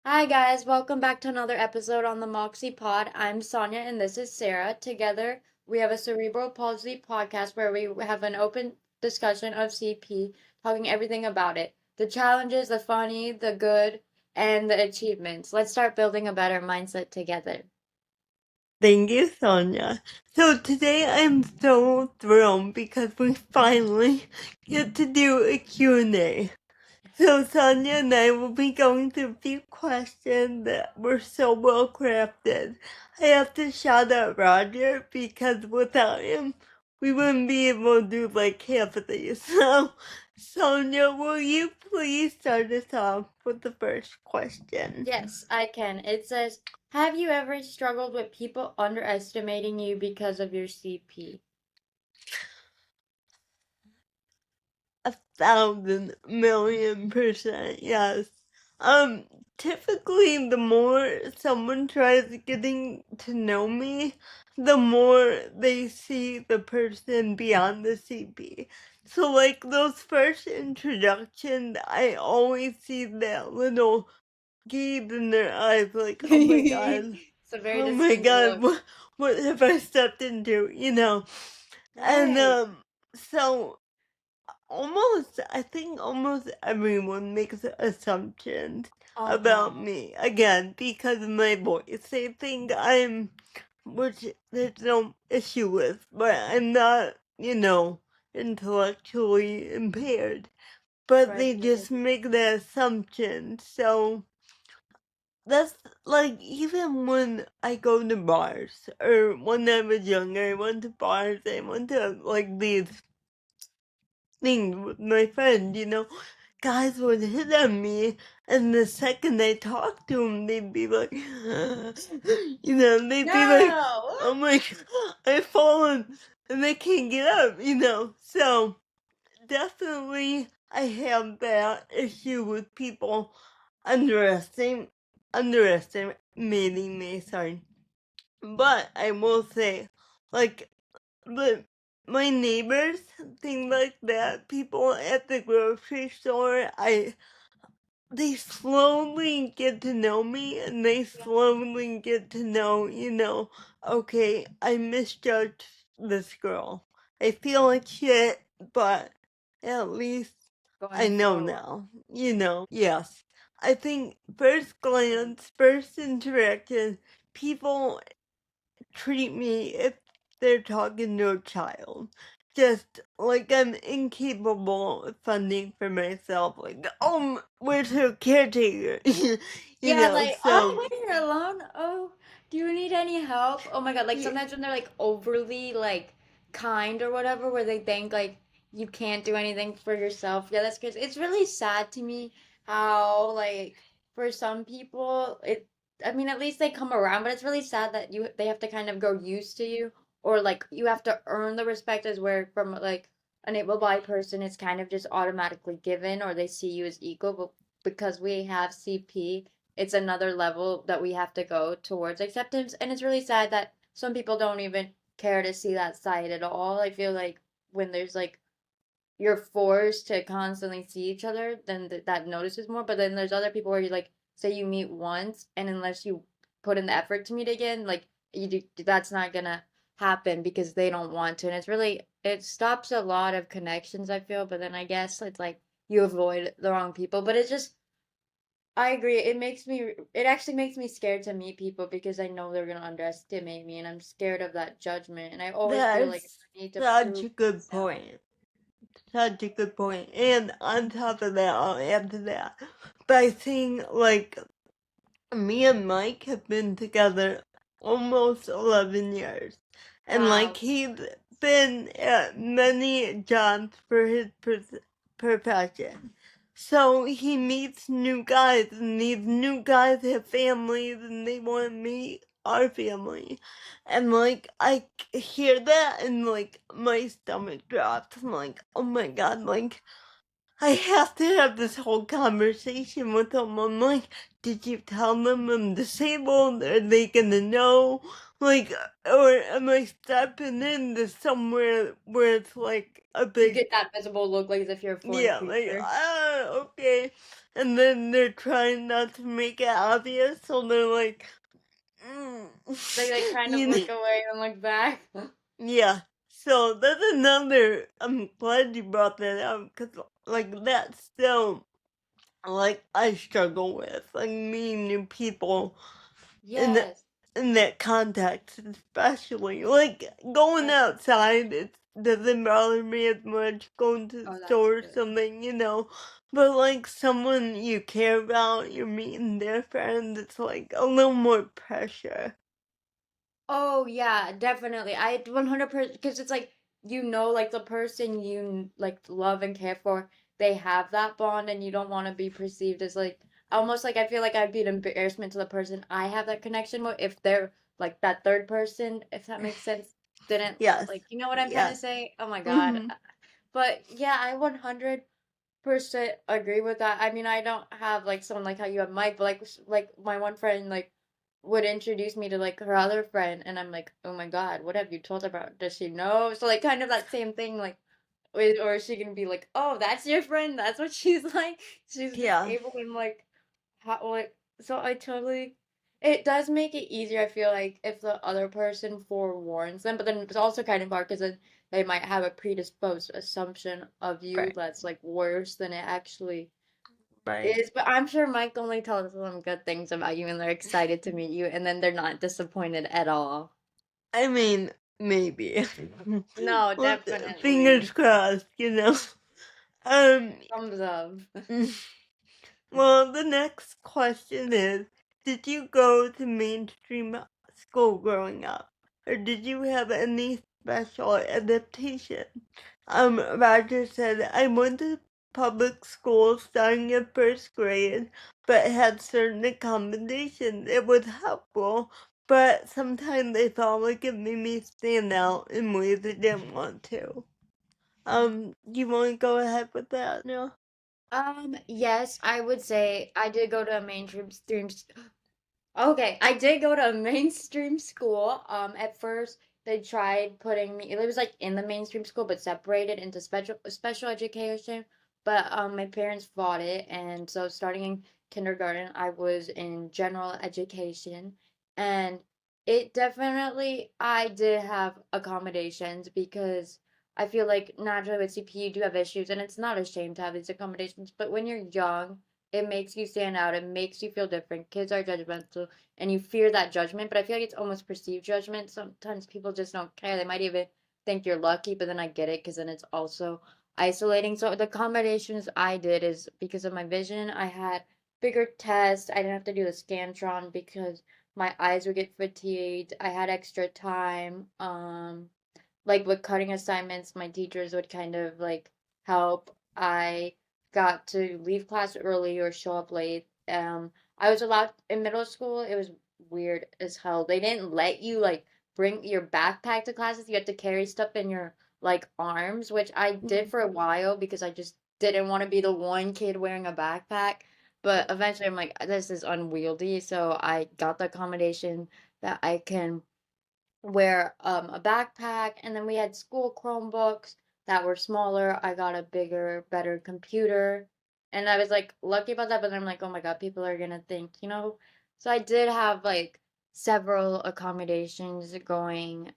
Hi guys, welcome back to another episode on the Moxie Pod. I'm Sonia and this is Sarah. Together, we have a Cerebral Palsy podcast where we have an open discussion of CP, talking everything about it. The challenges, the funny, the good, and the achievements. Let's start building a better mindset together. Thank you, Sonia. So today I'm so thrilled because we finally get to do a Q&A. So Sonia and I will be going through a few questions that were so well crafted. I have to shout out Roger because without him, we wouldn't be able to do like half of these. So Sonia, will you please start us off with the first question? Yes, I can. It says, have you ever struggled with people underestimating you because of your CP? 1,000,000,000%, yes. Typically, the more someone tries getting to know me, the more they see the person beyond the CP. So, like, those first introductions, I always see that little gaze in their eyes, like, It's a very oh my distinct god, look. what have I stepped into, you know? And, Right. so I think almost everyone makes assumptions about Uh-huh. me. Again, because of my voice. They think which there's no issue with, but I'm not, intellectually impaired. But Right, they right. just make that assumption. So that's like, even when I go to bars, or when I was younger, I went to bars, I went to like these thing with my friend, guys would hit on me, and the second I talked to them, they'd be like, they'd be like, No. oh my god, I've fallen, and they can't get up. So, definitely, I have that issue with people underestimating me, sorry. But I will say, like, but my neighbors, things like that, people at the grocery store, they slowly get to know me, and they slowly get to know, okay, I misjudged this girl. I feel like shit, but at least I Going know forward. now, yes. I think first glance, first interaction, people treat me if they're talking to a child. Just like I'm incapable of funding for myself. Like, oh, where's her caretaker? Yeah, like, So, oh, wait, you're alone. Oh, do you need any help? Oh my God, like yeah, sometimes when they're like overly like kind or whatever, where they think like you can't do anything for yourself. Yeah, that's crazy. It's really sad to me how like for some people I mean at least they come around, but it's really sad that they have to kind of grow used to you or like you have to earn the respect as where from like an able-bodied person it's kind of just automatically given or they see you as equal, but because we have CP it's another level that we have to go towards acceptance. And it's really sad that some people don't even care to see that side at all. I feel like when there's like you're forced to constantly see each other, then that notices more. But then there's other people where you like say you meet once, and unless you put in the effort to meet again, like that's not gonna happen because they don't want to. And it's really it stops a lot of connections. I feel, but then I guess it's like you avoid the wrong people. But it's just I agree. It actually makes me scared to meet people because I know they're gonna underestimate me and I'm scared of that judgment. And I always feel like that's I need to such prove a good myself. point. Such a good point. And on top of that, I'll add to that by saying, like, me and Mike have been together almost 11 years. And like Wow. he's been at many jobs for his profession. So he meets new guys, and these new guys have families, and they want to meet our family. And like, hear that, and like, my stomach drops. I'm like, oh my god, like, I have to have this whole conversation with them. I'm like, did you tell them I'm disabled? Are they gonna know? Like, or am I stepping into somewhere where it's like a You big, get that visible look like as if you're a foreign yeah, like, creature. okay. and then they're trying not to make it obvious, so they're like, mm. They like kind of you know, look away and look back. yeah. So that's another. I'm glad you brought that up because like that's still like I struggle with like meeting new people in the, Yes, in that context, especially like going that's outside. It doesn't bother me as much going to the oh, that's store or good. something, you know. But like someone you care about, you're meeting their friends. It's like a little more pressure. Oh yeah, definitely. I 100% because it's like like the person like love and care for, they have that bond, and you don't want to be perceived as like almost like I feel like I'd be an embarrassment to the person I have that connection with if they're like that third person, if that makes sense. Didn't Yes. like you know what I'm trying to Yes. say? Oh my God. Mhm. But yeah, I 100% agree with that. I mean, I don't have like someone like how you have Mike, but like my one friend like would introduce me to like her other friend, and I'm like, oh my God, what have you told her about? Does she know? So like kind of that same thing, like or is she gonna be like, oh, that's your friend? That's what she's like. She's Yeah. disabled and like how like so I totally it does make it easier, I feel like, if the other person forewarns them, but then it's also kind of hard because then they might have a predisposed assumption of you Right. that's like worse than it actually Right. is. But I'm sure Mike only tells them good things about you and they're excited to meet you and then they're not disappointed at all. I mean, maybe. No, Well, fingers definitely. crossed, you know. Um. Thumbs up. Well, the next question is, did you go to mainstream school growing up? Or did you have any special adaptation? Roger said, I went to public school starting in first grade, but had certain accommodations. It was helpful, but sometimes they felt like it made me stand out in ways I didn't want to. Do you want to go ahead with that now? Yes, I would say I did go to a mainstream. Okay, I did go to a mainstream school. At first they tried putting me, it was like in the mainstream school, but separated into special education. But my parents fought it, and so starting in kindergarten, I was in general education, and it definitely I did have accommodations because I feel like naturally with CP you do have issues, and it's not a shame to have these accommodations. But when you're young, it makes you stand out. It makes you feel different. Kids are judgmental and you fear that judgment, but I feel like it's almost perceived judgment. Sometimes people just don't care. They might even think you're lucky, but then I get it because then it's also isolating. So the accommodations I did is because of my vision, I had bigger tests. I didn't have to do the Scantron because my eyes would get fatigued. I had extra time. Like with cutting assignments, my teachers would kind of like help. I got to leave class early or show up late. I was allowed in middle school, it was weird as hell. They didn't let you like bring your backpack to classes. You had to carry stuff in your like arms, which I did for a while because I just didn't want to be the one kid wearing a backpack. But eventually I'm like, this is unwieldy. So I got the accommodation that I can wear a backpack, and then we had school Chromebooks that were smaller. I got a bigger, better computer, and I was like lucky about that. But then I'm like, oh my God, people are gonna think, you know. So I did have like several accommodations going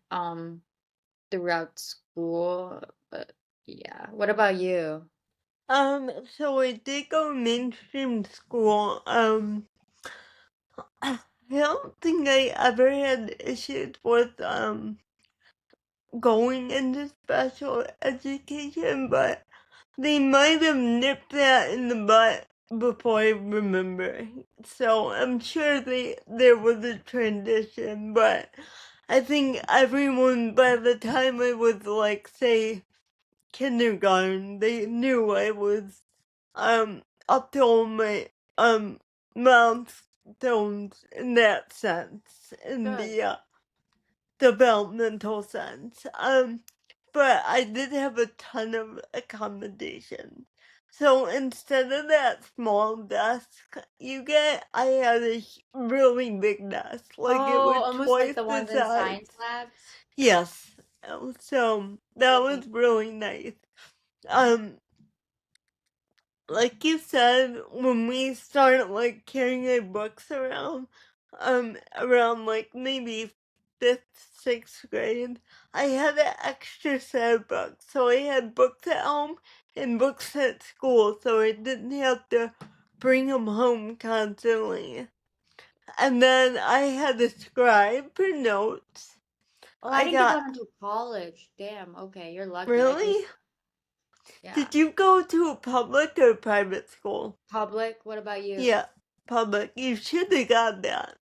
throughout school, but yeah. What about you? So I did go mainstream school. I don't think I ever had issues with going into special education, but they might have nipped that in the butt before I remember. So I'm sure there was a transition, but I think everyone by the time I was like say kindergarten, they knew I was up to all my um milestones in that sense, in Good. the developmental sense. But I did have a ton of accommodations. So instead of that small desk you get, I had a really big desk. Like it Oh, was almost like twice the the ones in size. science labs. Yes. So that Oh, was really nice. Um, like you said, when we started like carrying our books around like maybe fifth, sixth grade, I had an extra set of books. So I had books at home and books at school, so I didn't have to bring them home constantly. And then I had a scribe for notes. Oh, I I didn't get got one until college. Damn. Okay, you're lucky. I just really? yeah. Did you go to a public or private school? Public. What about you? Yeah, public. You should have got that,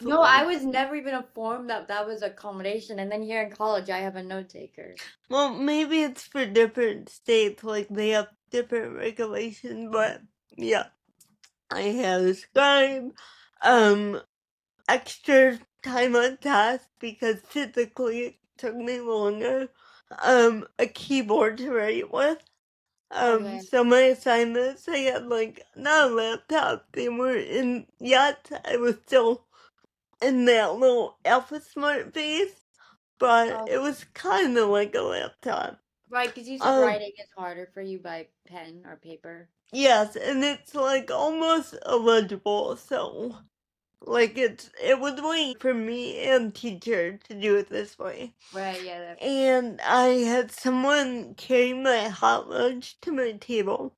No, I honestly. was never even informed that that was a combination. And then here in college, I have a note taker. Well, maybe it's for different states, like they have different regulations, but yeah, I had a scribe, um, extra time on task because physically it took me longer, a keyboard to write with. Okay. So my assignments, I had like not a laptop, they were in yet. I was still in that little Alpha Smart phase, but Oh, it was kind of like a laptop. right, because you said Um, writing is harder for you by pen or paper. yes, and it's like almost illegible, so like it was way for me and teacher to do it this way. Right, yeah. And I had someone carry my hot lunch to my table.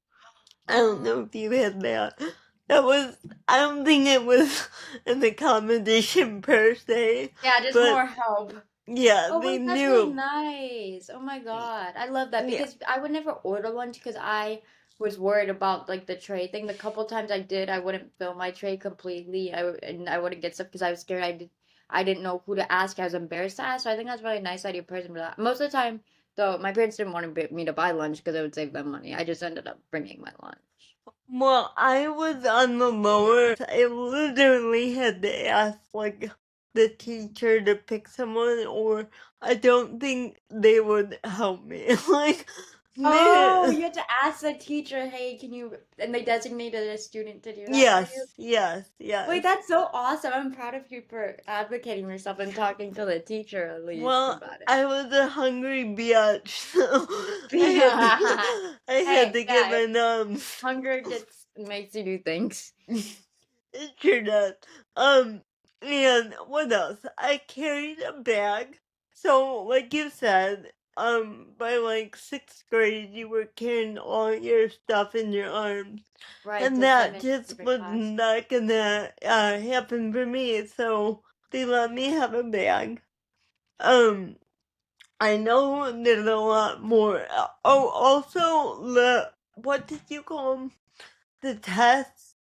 I don't know if you had that. That was, I don't think it was an accommodation per se, Yeah, just but more help. yeah, Oh they wait, that's really knew. nice. Oh my God. I love that Yeah, because I would never order lunch because I was worried about like the tray thing. The couple times I did, I wouldn't fill my tray completely. And I wouldn't get stuff because I was scared. I didn't know who to ask. I was embarrassed to ask. So I think that's really nice idea person for that. Most of the time, though, my parents didn't want me to buy lunch because it would save them money. I just ended up bringing my lunch. well, I was on the lower. I literally had to ask like the teacher to pick someone, or I don't think they would help me. Like, Oh, they, you had to ask the teacher, hey, can you, and they designated a student to do that for you? yes, yes, Wait, yes. that's so awesome. I'm proud of you for advocating yourself and talking to the teacher at least Well, about it. I was a hungry bitch, so Yeah. I had Hey, to get yeah, my numbs. hunger gets makes you do things. It sure does. Um, and what else? I carried a bag. So, like you said, by like sixth grade, you were carrying all your stuff in your arms. Right, And to send that it to just different was class. not gonna happen for me. So, they let me have a bag. Um, I know there's a lot more. Oh, also, what did you call them? The tests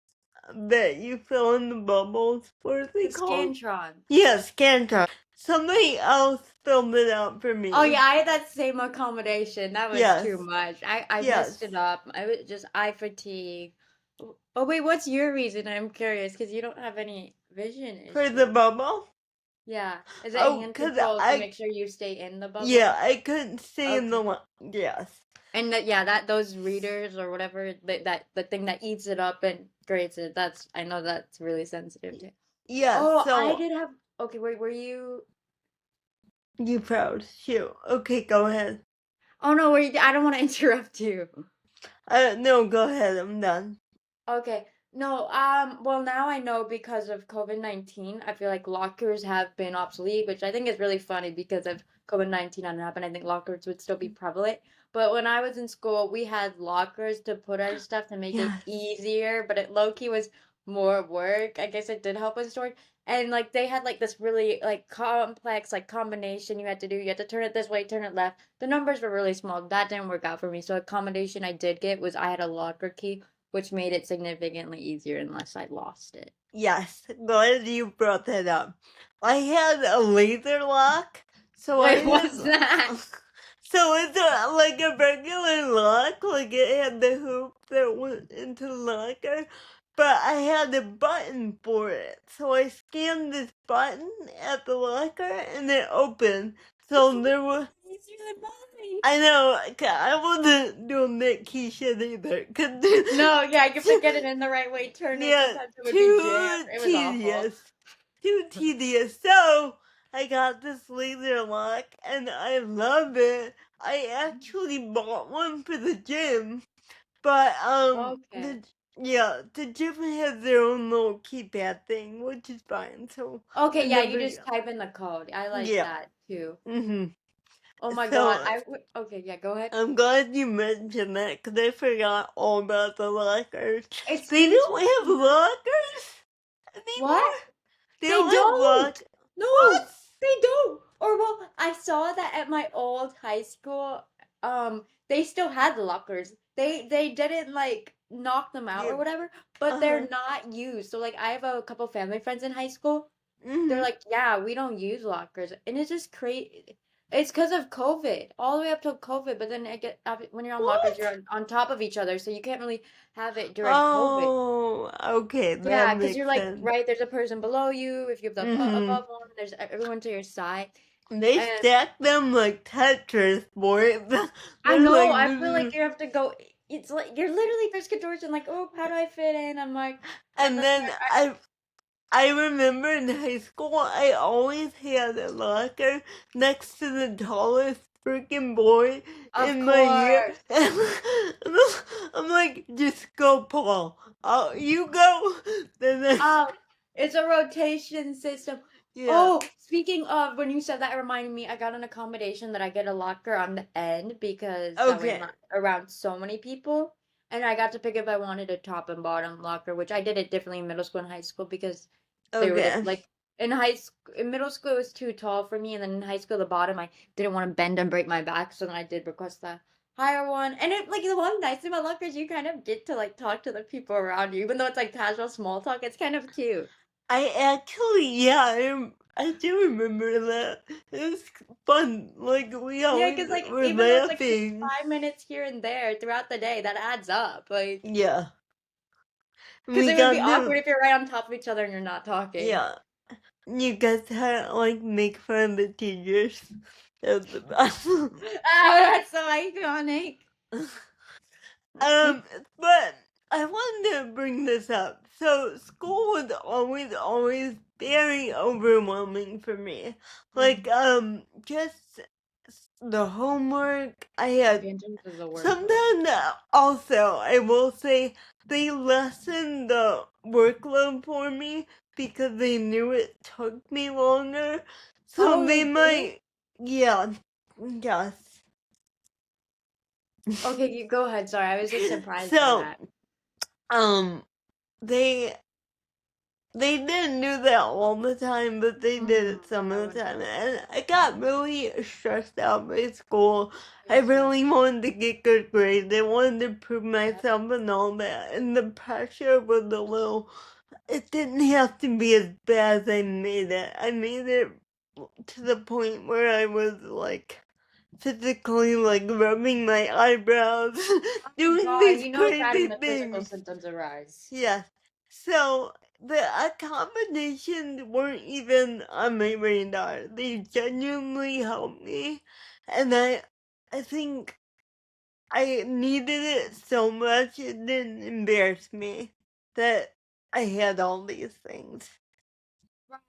that you fill in the bubbles. What are they The called? Scantron. Yes, Scantron. Somebody else filled it out for Oh me. yeah, I had that same accommodation. That was too Yes, much. I yes. messed it up. I was just eye fatigue. Oh wait, what's your reason? I'm curious because you don't have any vision For the issues. bubble? Yeah. Is it Oh, hand cause control to I, make sure you stay in the yeah, bubble? I couldn't stay in the Okay. line. Yes. And that yeah, that those readers or whatever that the thing that eats it up and grades it, that's I know that's really sensitive too. Yes, Oh, I so, did have okay, wait, were you you proud. Shoot. Okay, go ahead. Oh no, were you I don't want to interrupt you. No, go ahead, I'm done. Okay. No, well now I know because of COVID-19, I feel like lockers have been obsolete, which I think is really funny because of COVID-19 hadn't happened. I think lockers would still be prevalent. But when I was in school, we had lockers to put our stuff to make it Yes. easier, but it low-key was more work. I guess it did help with storage. And like they had like this really like complex like combination you had to do. You had to turn it this way, turn it left. The numbers were really small. That didn't work out for me. So a combination I did get was I had a locker key which made it significantly easier unless I lost it. Yes, glad you brought that up. I had a laser lock, so I Wait, what's had. that? So it's like a regular lock, like it had the hoop that went into the locker, but I had a button for it. So I scanned this button at the locker and it opened. That's So way there was. easier than mine. I know, I wasn't doing that key shit either. No, yeah, you have to get it in the right way, turn it. Yeah, Sometimes it would be jammed. too It was awful. tedious. Too tedious. So I got this laser lock and I love it. I actually bought one for the gym But Okay. the gym has their own little keypad thing, which is fine. So I Okay, yeah, you never, just type in the code. I like yeah. that too. Mhm. Oh my God. So Okay, yeah, go ahead. I'm glad you mentioned that because I forgot all about the lockers. They Excuse don't me? have lockers What? anymore. They They don't have don't. What? No, they don't. Or well, I saw that at my old high school. They still had lockers. They didn't like knock them out or You. whatever, but Uh huh. they're not used. So like I have a couple family friends in high school. They're Mhm. like, yeah, we don't use lockers, and it's just crazy. It's because of COVID, all the way up till COVID. But then when you're on lockers, you're What? on top of each other, so you can't really have it during COVID. Oh, okay, that Yeah, because makes you're like, sense. right, there's a person below you. If you have the Mhm. above one, there's everyone to your side. They And stack them like Tetris, boy. I They're know, like, I feel like you have to go. It's like you're literally there's contortion, like, oh, how do I fit in? I'm like, and and that's then where I remember in high school, I always had a locker next to the tallest freaking boy of in my year. course. And I'm like, just go, Paul. You go. Then, Um, it's a rotation system. yeah. Oh, speaking of, when you said that, it reminded me, I got an accommodation that I get a locker on the end because that way I'm Okay. not around so many people. And I got to pick if I wanted a top and bottom locker, which I did it differently in middle school and high school because they were Okay. like in middle school it was too tall for me, and then in high school the bottom I didn't want to bend and break my back, so then I did request the higher one. And it like the one nice thing about lockers, you kind of get to like talk to the people around you, even though it's like casual small talk. It's kind of cute. I actually, yeah, I do remember that. It was fun. Like, we Yeah, always because like were even though it's like just laughing. 5 minutes here and there throughout the day, that adds up. Like, Yeah. because We it would got be awkward to, if you're right on top of each other and you're not talking. yeah. You guys had like make fun of the teachers. That was the best. Ah, that's so iconic. um, but I wanted to bring this up. So school was always very overwhelming for me. Like, Mhm. just the homework I had. Tangents is the worst word. Sometimes also I will say they lessened the workload for me because they knew it took me longer. So Oh, they they did? might, yeah, yes. Okay, you go ahead. Sorry, I was just surprised by So, that. um, they they didn't do that all the time, but they did Mm-hmm. it some I of would the time. know. And I got really stressed out by school. I Me too. really wanted to get good grades. I wanted to prove Yep. myself and all that. And the pressure was a little, it didn't have to be as bad as I made it. I made it to the point where I was like physically like rubbing my eyebrows, Oh my doing God, these you know it's bad when crazy the physical things. symptoms arise. Yeah. So the accommodations weren't even on my radar. They genuinely helped me, and I think I needed it so much it didn't embarrass me that I had all these things.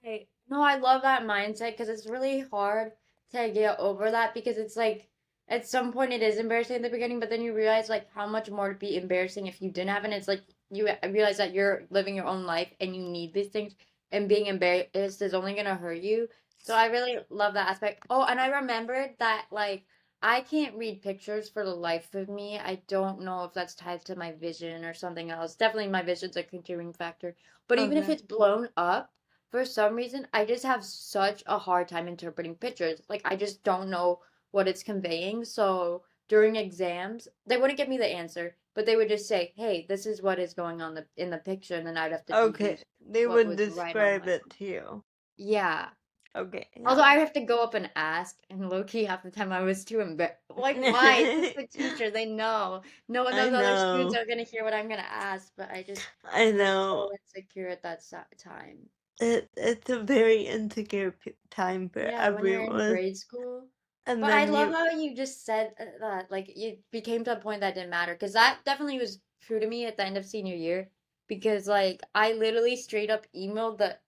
Right. No, I love that mindset because it's really hard to get over that because it's like at some point it is embarrassing in the beginning, but then you realize like how much more to be embarrassing if you didn't have it. And it's like you realize that you're living your own life and you need these things, and being embarrassed is only gonna hurt you. So I really love that aspect. Oh, and I remembered that like I can't read pictures for the life of me. I don't know if that's tied to my vision or something else. Definitely my vision's a contributing factor. But even if Okay. it's blown up, for some reason, I just have such a hard time interpreting pictures. Like, I just don't know what it's conveying. So during exams, they wouldn't give me the answer, but they would just say, "Hey, this is what is going on in the picture," and then I'd have to Okay. deduce They what would was right or describe left. it to you. Yeah. Okay. Although Yeah. I have to go up and ask, and low key half the time I was too embarrassed. Like, why? It's just the teacher. They know. No one I knows other students know. are gonna hear what I'm gonna ask, but I just I was know. so insecure at that time. It's a very insecure time for Yeah, when you're in everyone. grade school. And But I then love you, how you just said that, like, you became to a point that didn't matter, because that definitely was true to me at the end of senior year. Because, like, I literally straight up emailed the,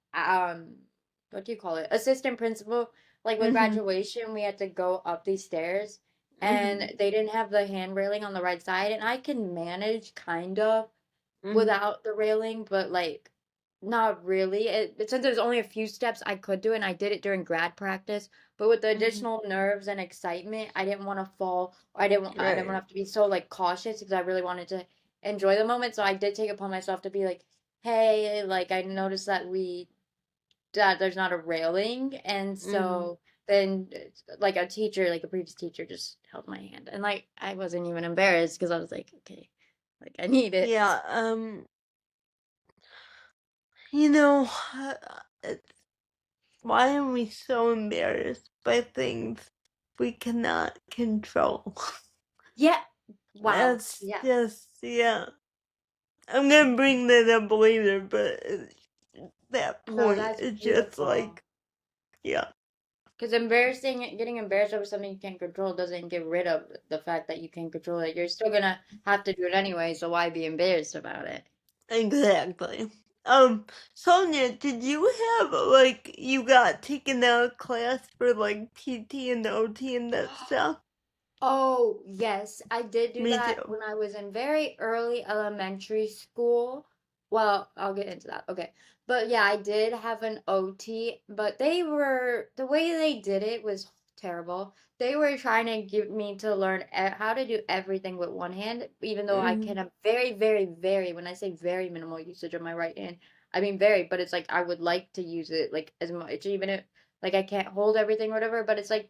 what do you call it? Assistant principal. Like, with hmm graduation, we had to go up these stairs. Mm-hmm. and they didn't have the hand railing on the right side, and I can manage kind of Mm-hmm. without the railing, but like not really. Since there's only a few steps I could do, and I did it during grad practice. But with the Mm-hmm. additional nerves and excitement, I didn't want to fall. Or I didn't want to Right. have to be so like cautious because I really wanted to enjoy the moment. So I did take it upon myself to be like, hey, like I noticed that there's not a railing, and Mm-hmm. so then like a teacher, like a previous teacher, just held my hand, and like I wasn't even embarrassed because I was like, okay, like I need it. Yeah. You know, it's, why are we so embarrassed by things we cannot control? Yeah. Wow. That's Yeah. just, yeah. I'm gonna bring that up later, but that No, point that's is just beautiful. like, yeah, Because getting embarrassed over something you can't control doesn't get rid of the fact that you can't control it. You're still gonna have to do it anyway, so why be embarrassed about it? exactly. Sonia, did you have, like, you got taken out of class for, like, PT and OT and that stuff? Oh, yes, I did do Me that too. when I was in very early elementary school. Well, I'll get into that. Okay. But yeah, I did have an OT, but the way they did it was terrible. They were trying to get me to learn how to do everything with one hand, even though I can Mm-hmm. have very, very, very, when I say very minimal usage of my right hand, I mean very, but it's like I would like to use it like as much, even if like I can't hold everything or whatever, but it's like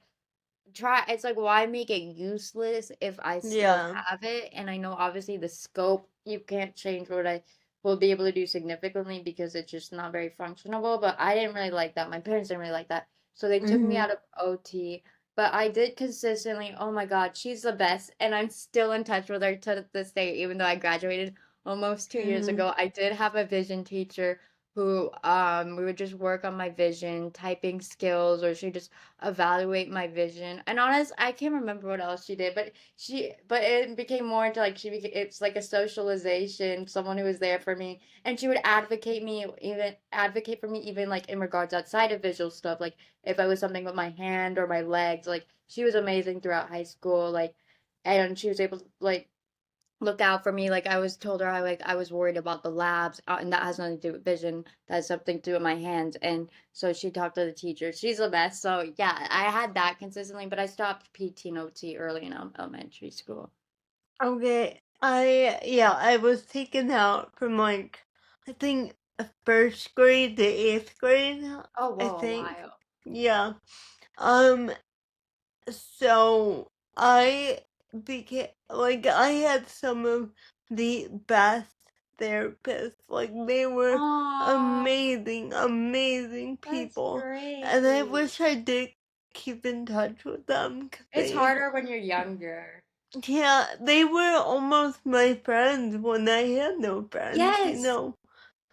it's like why make it useless if I still Yeah. have it, and I know obviously the scope you can't change what I will be able to do significantly because it's just not very functional, but I didn't really like that. My parents didn't really like that, so they took me Mm-hmm. out of OT. But I did consistently, oh my God, she's the best, and I'm still in touch with her to this day, even though I graduated almost 2 years Mm-hmm. ago. I did have a vision teacher who we would just work on my vision typing skills, or she just evaluate my vision. And honest, I can't remember what else she did, but it became more into like it's like a socialization, someone who was there for me, and she would advocate for me even like in regards outside of visual stuff, like if I was something with my hand or my legs, like she was amazing throughout high school, like, and she was able to like look out for me. Like I was told her I was worried about the labs, and that has nothing to do with vision. That has something to do with my hands. And so she talked to the teacher. She's the best. So yeah, I had that consistently, but I stopped PT and OT early in elementary school. Okay. Yeah, I was taken out from, like, I think, first grade to eighth grade, Oh, I whoa, a think. while. Yeah. Um, so I became, like, I had some of the best therapists. Like, they were Oh, amazing, amazing that's people. And I great. wish I did keep in touch with them, 'cause It's harder when you're younger. yeah, they were almost my friends when I had no friends, you Yes, know.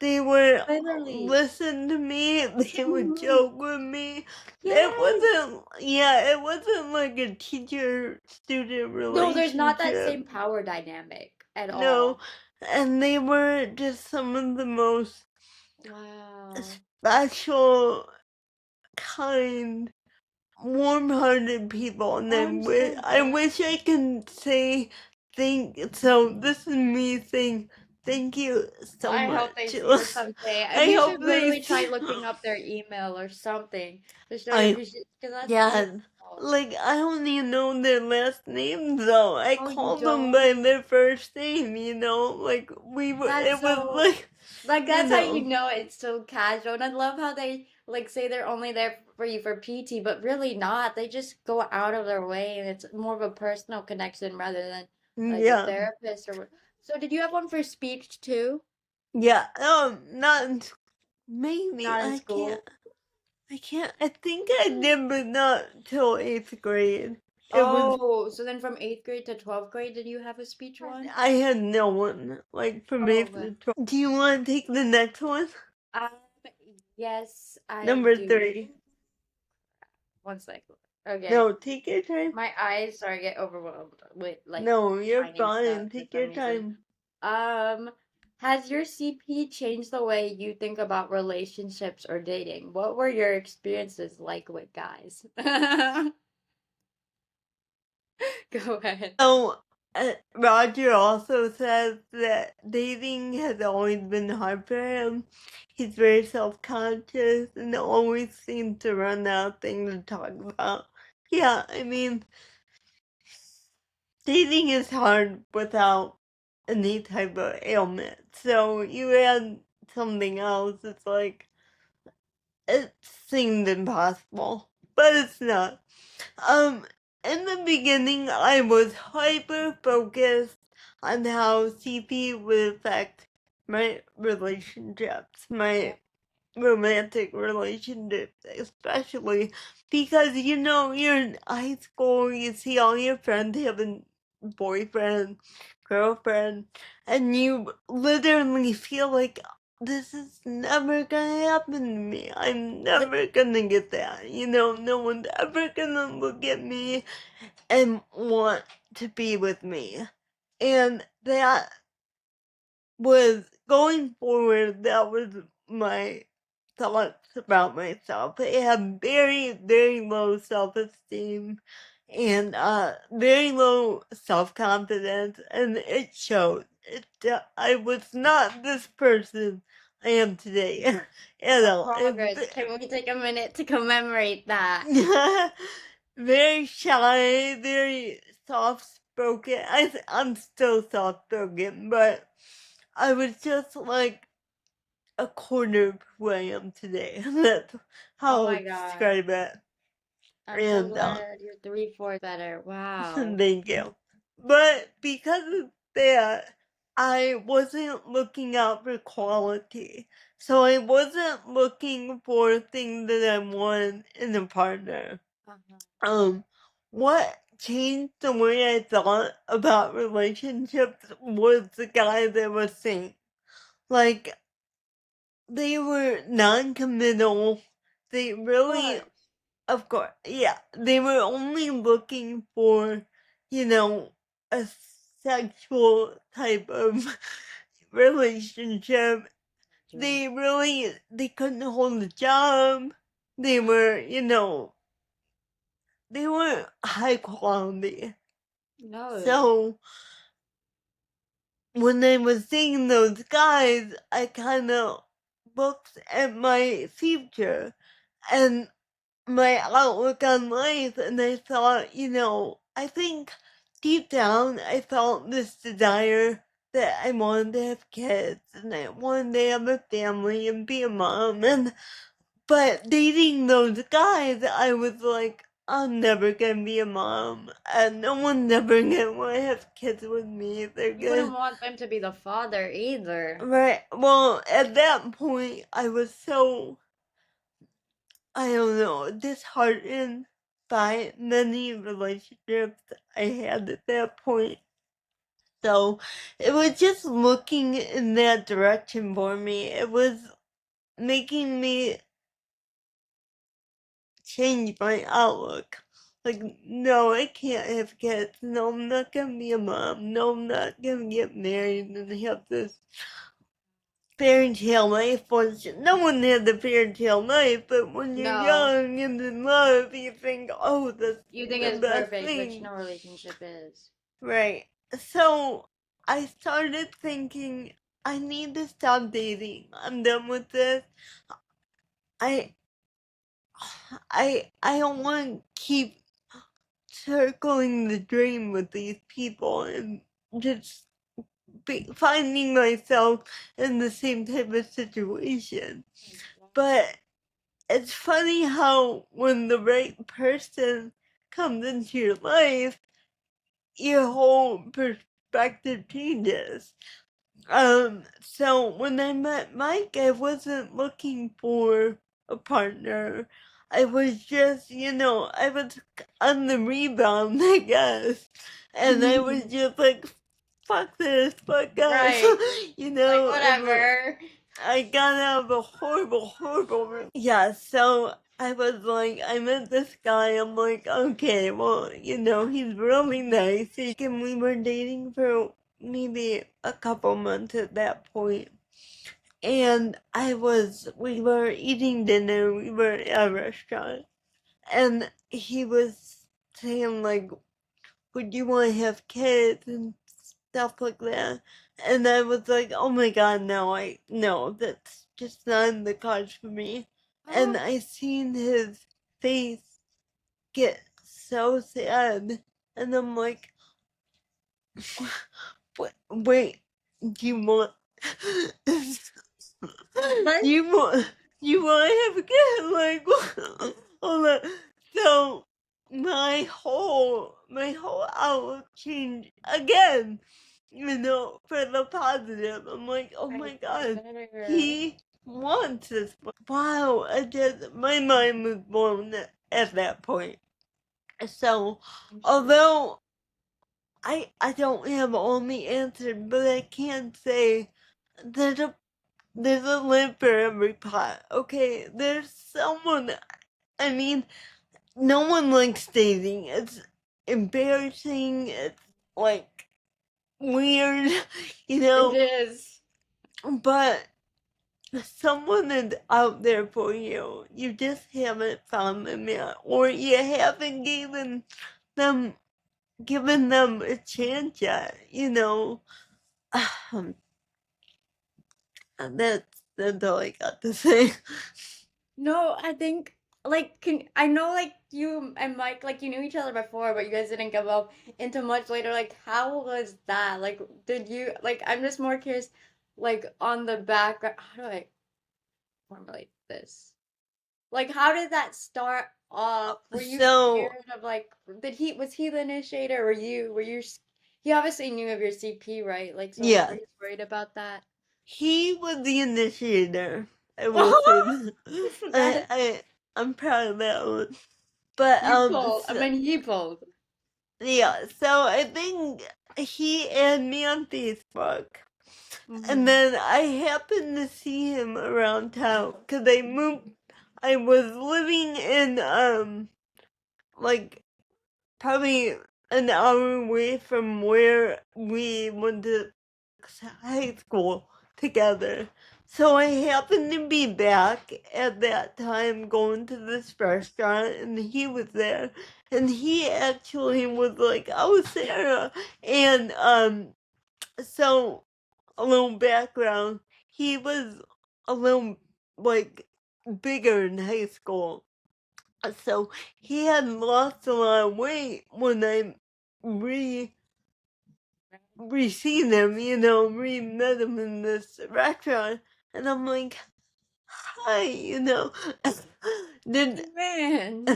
They would literally. listen to me, they would Mhm. joke with me. Yes. It wasn't like a teacher-student No, there's not that relationship. same power dynamic at No, all. and they were just some of the most Wow. special, kind, warm-hearted people, and I'm so I glad. wish I could say so this is me saying thank you so I hope they much. see this someday. I We hope should they literally see. try looking up their email or something to show your I appreciation because that's Yeah, beautiful. like, I don't even know their last name though. I Oh, you called them by don't? their first name, you know, like That's it was so like, like you that's how you know, know it's so casual. And I love how they like say they're only there for you for PT, but really not. They just go out of their way, and it's more of a personal connection rather than like a yeah, therapist or what. So did you have one for speech too? yeah, not in, maybe, Not in school. I think I did, but not till eighth grade. It was, Oh, so then from 8th grade to 12th grade, did you have a speech one? I had no one, like, from Oh, eighth okay. to 12. Do you want to take the next one? Um, yes, I Number do. 3. One second. Okay. No, take your time. My eyes start to get overwhelmed with like No, you're finding stuff fine. for Take some your reason. time. Um, has your CP changed the way you think about relationships or dating? What were your experiences like with guys? Because Go ahead. So, Roger also says that dating has always been hard for him. He's very self-conscious and always seems to run out of things to talk about. Yeah, I mean, dating is hard without any type of ailment. So you add something else, it's like, it seemed impossible, but it's not. Um, in the beginning, I was hyper focused on how CP would affect my relationships, my romantic relationships, especially because you're in high school, you see all your friends having boyfriend, girlfriend, and you literally feel like this is never gonna happen to me. I'm never gonna get that. No one's ever gonna look at me and want to be with me. And that was going forward, that was my thoughts about myself. I had very, very low self-esteem and very low self-confidence, and it showed. I was not this person I am today at Oh, all. progress. Can we take a minute to commemorate that? Very shy, very soft-spoken. I'm still soft-spoken, but I was just like a quarter of who I am today. That's Oh how I'll my God. describe it. I'm so And glad you're 3/4 better. Wow. thank you. But because of that, I wasn't looking out for quality. So I wasn't looking for things that I want in a partner. Uh-huh. Um, what changed the way I thought about relationships was the guy that was saying, like, they were non-committal. They Of really, course. of course, yeah, they were only looking for, you know, a sexual type of relationship. True. They couldn't hold a job. They were, they weren't high quality. No. So when I was seeing those guys, I kind of looked at my future and my outlook on life, and I thought, I think deep down I felt this desire that I wanted to have kids and I wanted to have a family and be a mom. But dating those guys, I was like, I'm never gonna be a mom, and no one's ever gonna want to have kids with me. They're You wouldn't gonna. want them to be the father either. Right. Well, at that point, I was so, I don't know, disheartened by many relationships I had at that point. So it was just looking in that direction for me. It was making me change my outlook. Like, no, I can't have kids. No, I'm not gonna be a mom. No, I'm not gonna get married and have this fairy tale life. No one had the fairy tale life, but when you're No. young and in love, you think, oh, that's You think the it's best perfect, which thing. no relationship is. Right. So I started thinking, I need to stop dating. I'm done with this. I I don't want to keep circling the dream with these people and just finding myself in the same type of situation. But it's funny how when the right person comes into your life, your whole perspective changes. So when I met Mike, I wasn't looking for a partner. I was just, I was on the rebound, I guess. And I was just like, fuck this, fuck us. Right. Like, It was, whatever. I got out of a horrible, horrible. Yeah, so I was like, I met this guy. I'm like, okay, well, he's really nice. And we were dating for maybe a couple months at that point. And we were eating dinner, we were at a restaurant, and he was saying, like, would you want to have kids and stuff like that. And I was like, oh my god, no, that's just not in the cards for me. And I seen his face get so sad, and I'm like, wait, do you want, What? you want, you want to have a kid? Like, hold on. So my whole outlook changed again, for the positive. I'm like, oh I my feel god, better. he wants this. Wow, my mind was blown at that point. So, I'm sure. although I don't have all the answers, but I can say there's a there's a lid for every pot. Okay, there's someone. I mean, no one likes dating. It's embarrassing. It's like weird, you It know. is. But someone is out there for you. You just haven't found them yet, or you haven't them given them a chance yet. Um, that's all I got to say. No, I think like can I know like you and Mike like you knew each other before, but you guys didn't come up into much later. Like how was that? Like did you like I'm just more curious like on the background. How do I formulate this? Like how did that start off? Were you So scared of like did he was he the initiator? He obviously knew of your CP, right? Like so were yeah, you worried about that? he was the initiator. I will say that. I That I I'm proud of that one. But you pulled. I so, mean he pulled. yeah, so I think he added me on Facebook. And Mm-hmm. then I happened to see him around town because I moved. I was living in, like, probably an hour away from where we went to high school together. So I happened to be back at that time going to this restaurant, and he was there. And he actually was like, "Oh, Sarah." And so a little background, he was a little like bigger in high school. So he had lost a lot of weight when I re seen him, re met him in this restaurant, and I'm like, hi, did Man,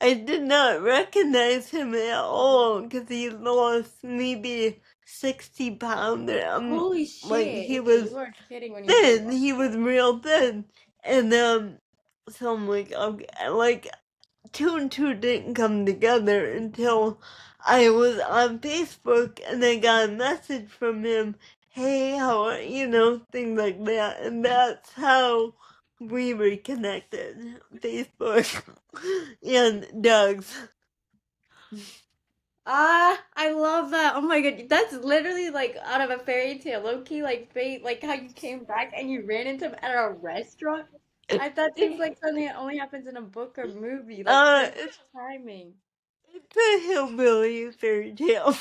I did not recognize him at all because he lost maybe 60 pounds. holy Like shit. he Okay, you was weren't kidding when you said he thin. lost He was weight. real thin, and so I'm like, okay, like two and two didn't come together until I was on Facebook and I got a message from him, hey, how are things like that. And that's how we reconnected. Facebook and Doug's. Ah, I love that. Oh my God, that's literally like out of a fairy tale. Low key, like fate, like how you came back and you ran into him at a restaurant. That seems like something that only happens in a book or movie. Like It's perfect timing. a hillbilly fairy tale.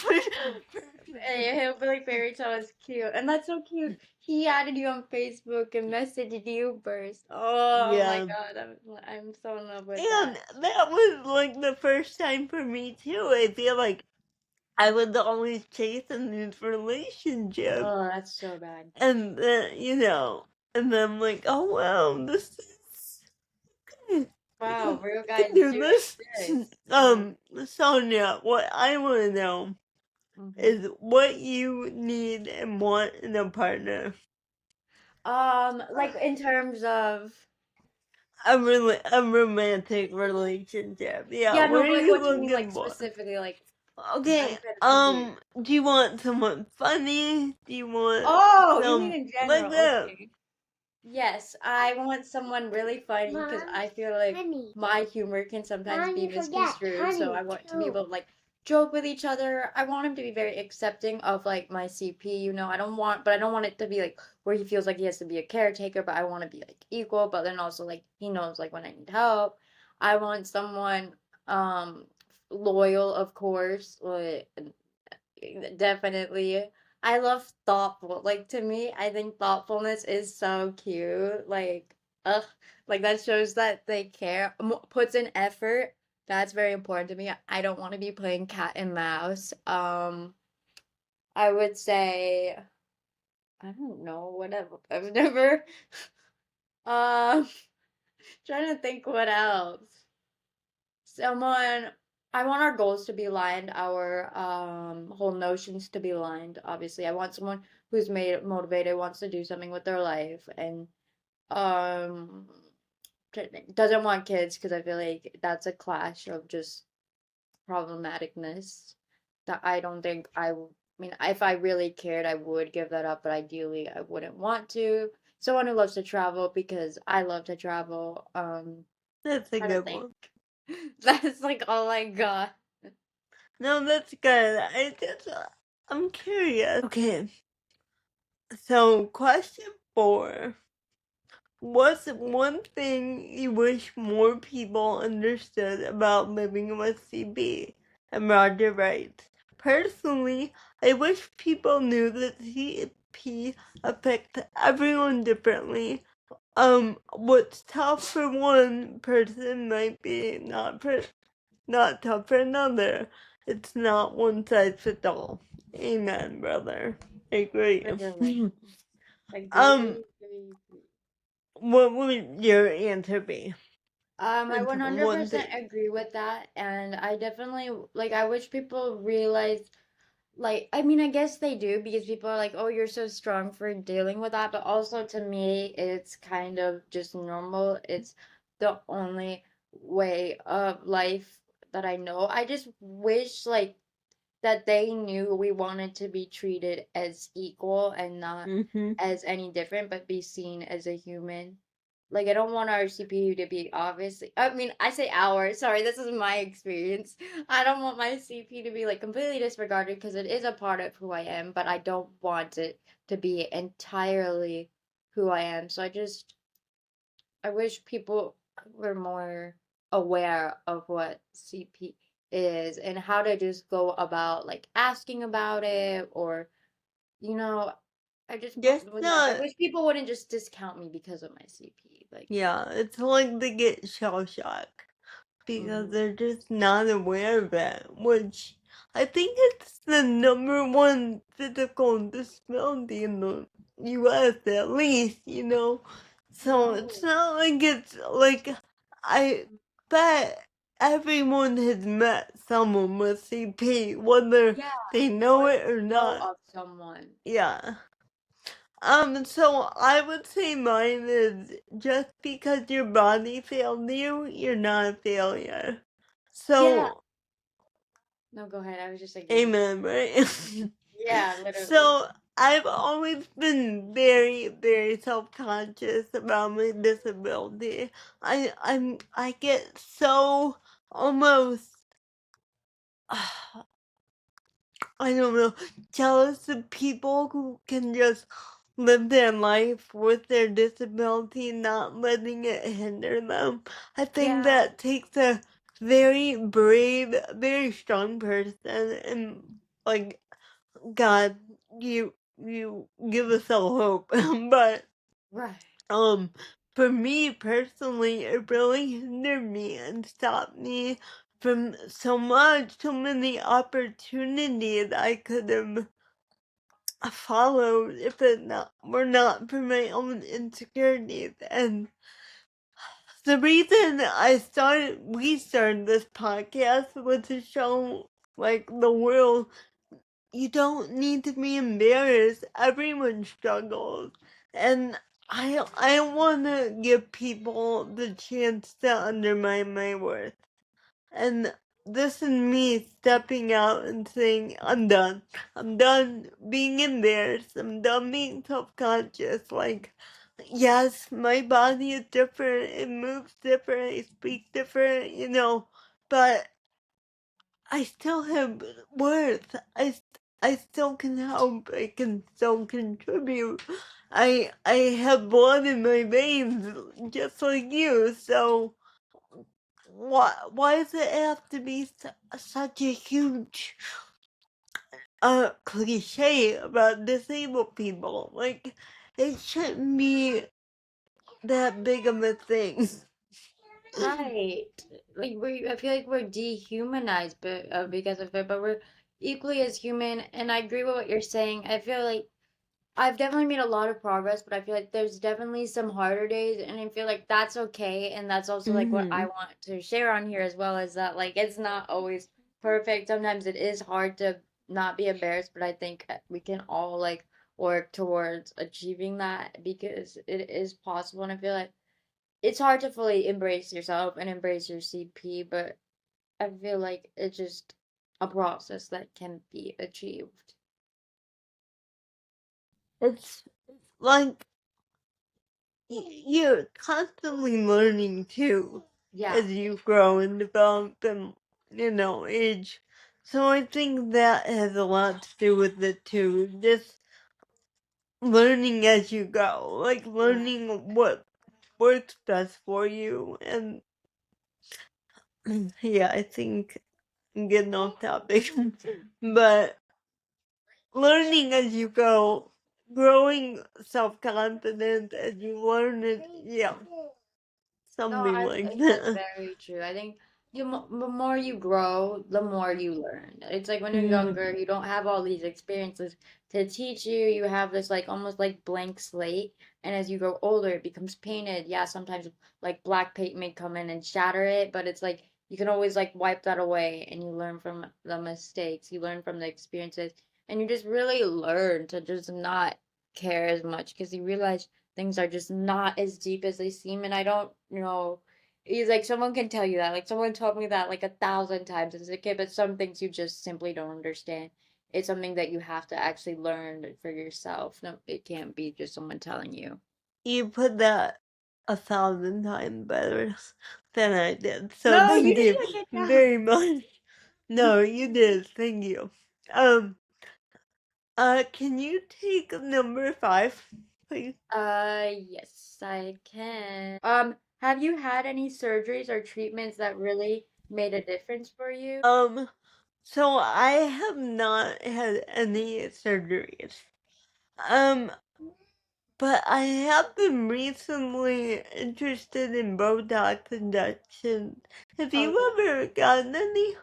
Hey, Hillbilly Fairy Tale is cute, and that's so cute. He added you on Facebook and messaged you first. Oh my Yeah. God, I'm so in love with And that. that was like the first time for me too. I feel like I was always chasing these relationships. Oh, that's so bad. And then, and then I'm like, oh wow, this is I Wow, can, real I can guys do do this. exist. Yeah. Sonia, what I want to know Hmm. is what you need and want in a partner. Like in terms of A romantic relationship. Yeah, yeah, what no, are but like you what do you mean like looking for? specifically like I'm Okay, kind of confused. do you want someone funny? Do you want Oh, you mean some in like general? that? Okay. Yes, I want someone really funny because Mom, I feel like honey. my humor can sometimes Mom, be you forget misconstrued. So honey I want to be too. able to like joke with each other. I want him to be very accepting of like my CP, but I don't want it to be like where he feels like he has to be a caretaker, but I want to be like equal, but then also like he knows like when I need help. I want someone um loyal, of course, like definitely. I love thoughtful. Like to me, I think thoughtfulness is so cute. Ugh, like that shows that they care, puts in effort. That's very important to me. I don't want to be playing cat and mouse. I would say I don't know. Whatever. I've never. Um, trying to think what else. Someone. I want our goals to be aligned, our whole notions to be aligned. Obviously, I want someone who's made motivated, wants to do something with their life, and um doesn't want kids because I feel like that's a clash of just problematicness that I don't think I mean, if I really cared, I would give that up, but ideally, I wouldn't want to. Someone who loves to travel because I love to travel. That's a Trying to good think. one. That's like all I got. No, that's good. I'm curious. Okay, so question 4. What's one thing you wish more people understood about living with CP? And Roger writes, personally, I wish people knew that CP affects everyone differently. What's tough for one person might be not tough for another. It's not one size fits all. Amen, brother. I agree. Literally. um, Agree. what would your answer be? I It's one 100% thing. agree with that, and I definitely like. I wish people realize. Like, I mean, I guess they do because people are like, oh, you're so strong for dealing with that. But also to me, it's kind of just normal. It's the only way of life that I know. I just wish, like, that they knew we wanted to be treated as equal and not Mm-hmm. as any different, but be seen as a human. Like, I don't want our CPU to be obviously, I mean, I say our, sorry, this is my experience. I don't want my CPU to be like completely disregarded because it is a part of who I am, but I don't want it to be entirely who I am. So I wish people were more aware of what CP is and how to just go about like asking about it or you know I just Just would not. I not. wish people wouldn't just discount me because of my CP. Like, Yeah, it's like they get shell shock because mhm. they're just not aware of it, which I think it's the number one physical disability in the US at least. So it's No. not like it's like I bet everyone has met someone with CP, whether Yeah, they know or it or know not. of someone. Yeah. So I would say mine is just because your body failed you, you're not a failure. Yeah. So, No, go ahead. I was just agreeing. amen, right? Yeah, literally. So, I've always been very, very self-conscious about my disability. I get so almost, I don't know, jealous of people who can just live their life with their disability, not letting it hinder them. I think Yeah. that takes a very brave, very strong person, and like God, you give us all hope. But Right. um, for me personally, it really hindered me and stopped me from so many opportunities I could have followed if it not were not for my own insecurities. And the reason we started this podcast was to show like the world you don't need to be embarrassed. Everyone struggles, and I want to give people the chance to undermine my worth. And this is me stepping out and saying, I'm done. I'm done being embarrassed. I'm done being self conscious. Like, yes, my body is different. It moves different. I speak different, but I still have worth. I still can help. I can still contribute. I have blood in my veins just like you. So why does it have to be such a huge cliche about disabled people? Like, it shouldn't be that big of a thing. Right. Like I feel like we're dehumanized but because of it, but we're equally as human. And I agree with what you're saying. I feel like I've definitely made a lot of progress, but I feel like there's definitely some harder days, and I feel like that's okay. And that's also like what I Mm-hmm. want to share on here as well, is that like it's not always perfect. Sometimes it is hard to not be embarrassed, but I think we can all like work towards achieving that because it is possible. And I feel like it's hard to fully embrace yourself and embrace your CP, but I feel like it's just a process that can be achieved. It's like you're constantly learning too Yeah. as you grow and develop and age. So I think that has a lot to do with it too. Just learning as you go, like Yeah. learning what works best for you. And yeah, I think I'm getting off topic, but learning as you go, growing self confidence as you learn it. Yeah, No, something I like think that's that. very true. I think the more you grow, the more you learn. It's like when you're Mhm. younger, you don't have all these experiences to teach you. You have this like almost like blank slate, and as you grow older, it becomes painted. Yeah, sometimes like black paint may come in and shatter it, but it's like you can always like wipe that away, and you learn from the mistakes. You learn from the experiences, and you just really learn to just not care as much because you realize things are just not as deep as they seem. And I don't know. He's like someone can tell you that. Like someone told me that like 1,000 times as a kid, but some things you just simply don't understand. It's something that you have to actually learn for yourself. No, it can't be just someone telling you. You put that 1,000 times better than I did. So No, you thank did you a good job. very much. No, you did. Thank you. Um, can you take number 5, please? Yes, I can. Have you had any surgeries or treatments that really made a difference for you? Um, so I have not had any surgeries. Um, but I have been recently interested in Botox injections. Have you Okay. ever gotten any?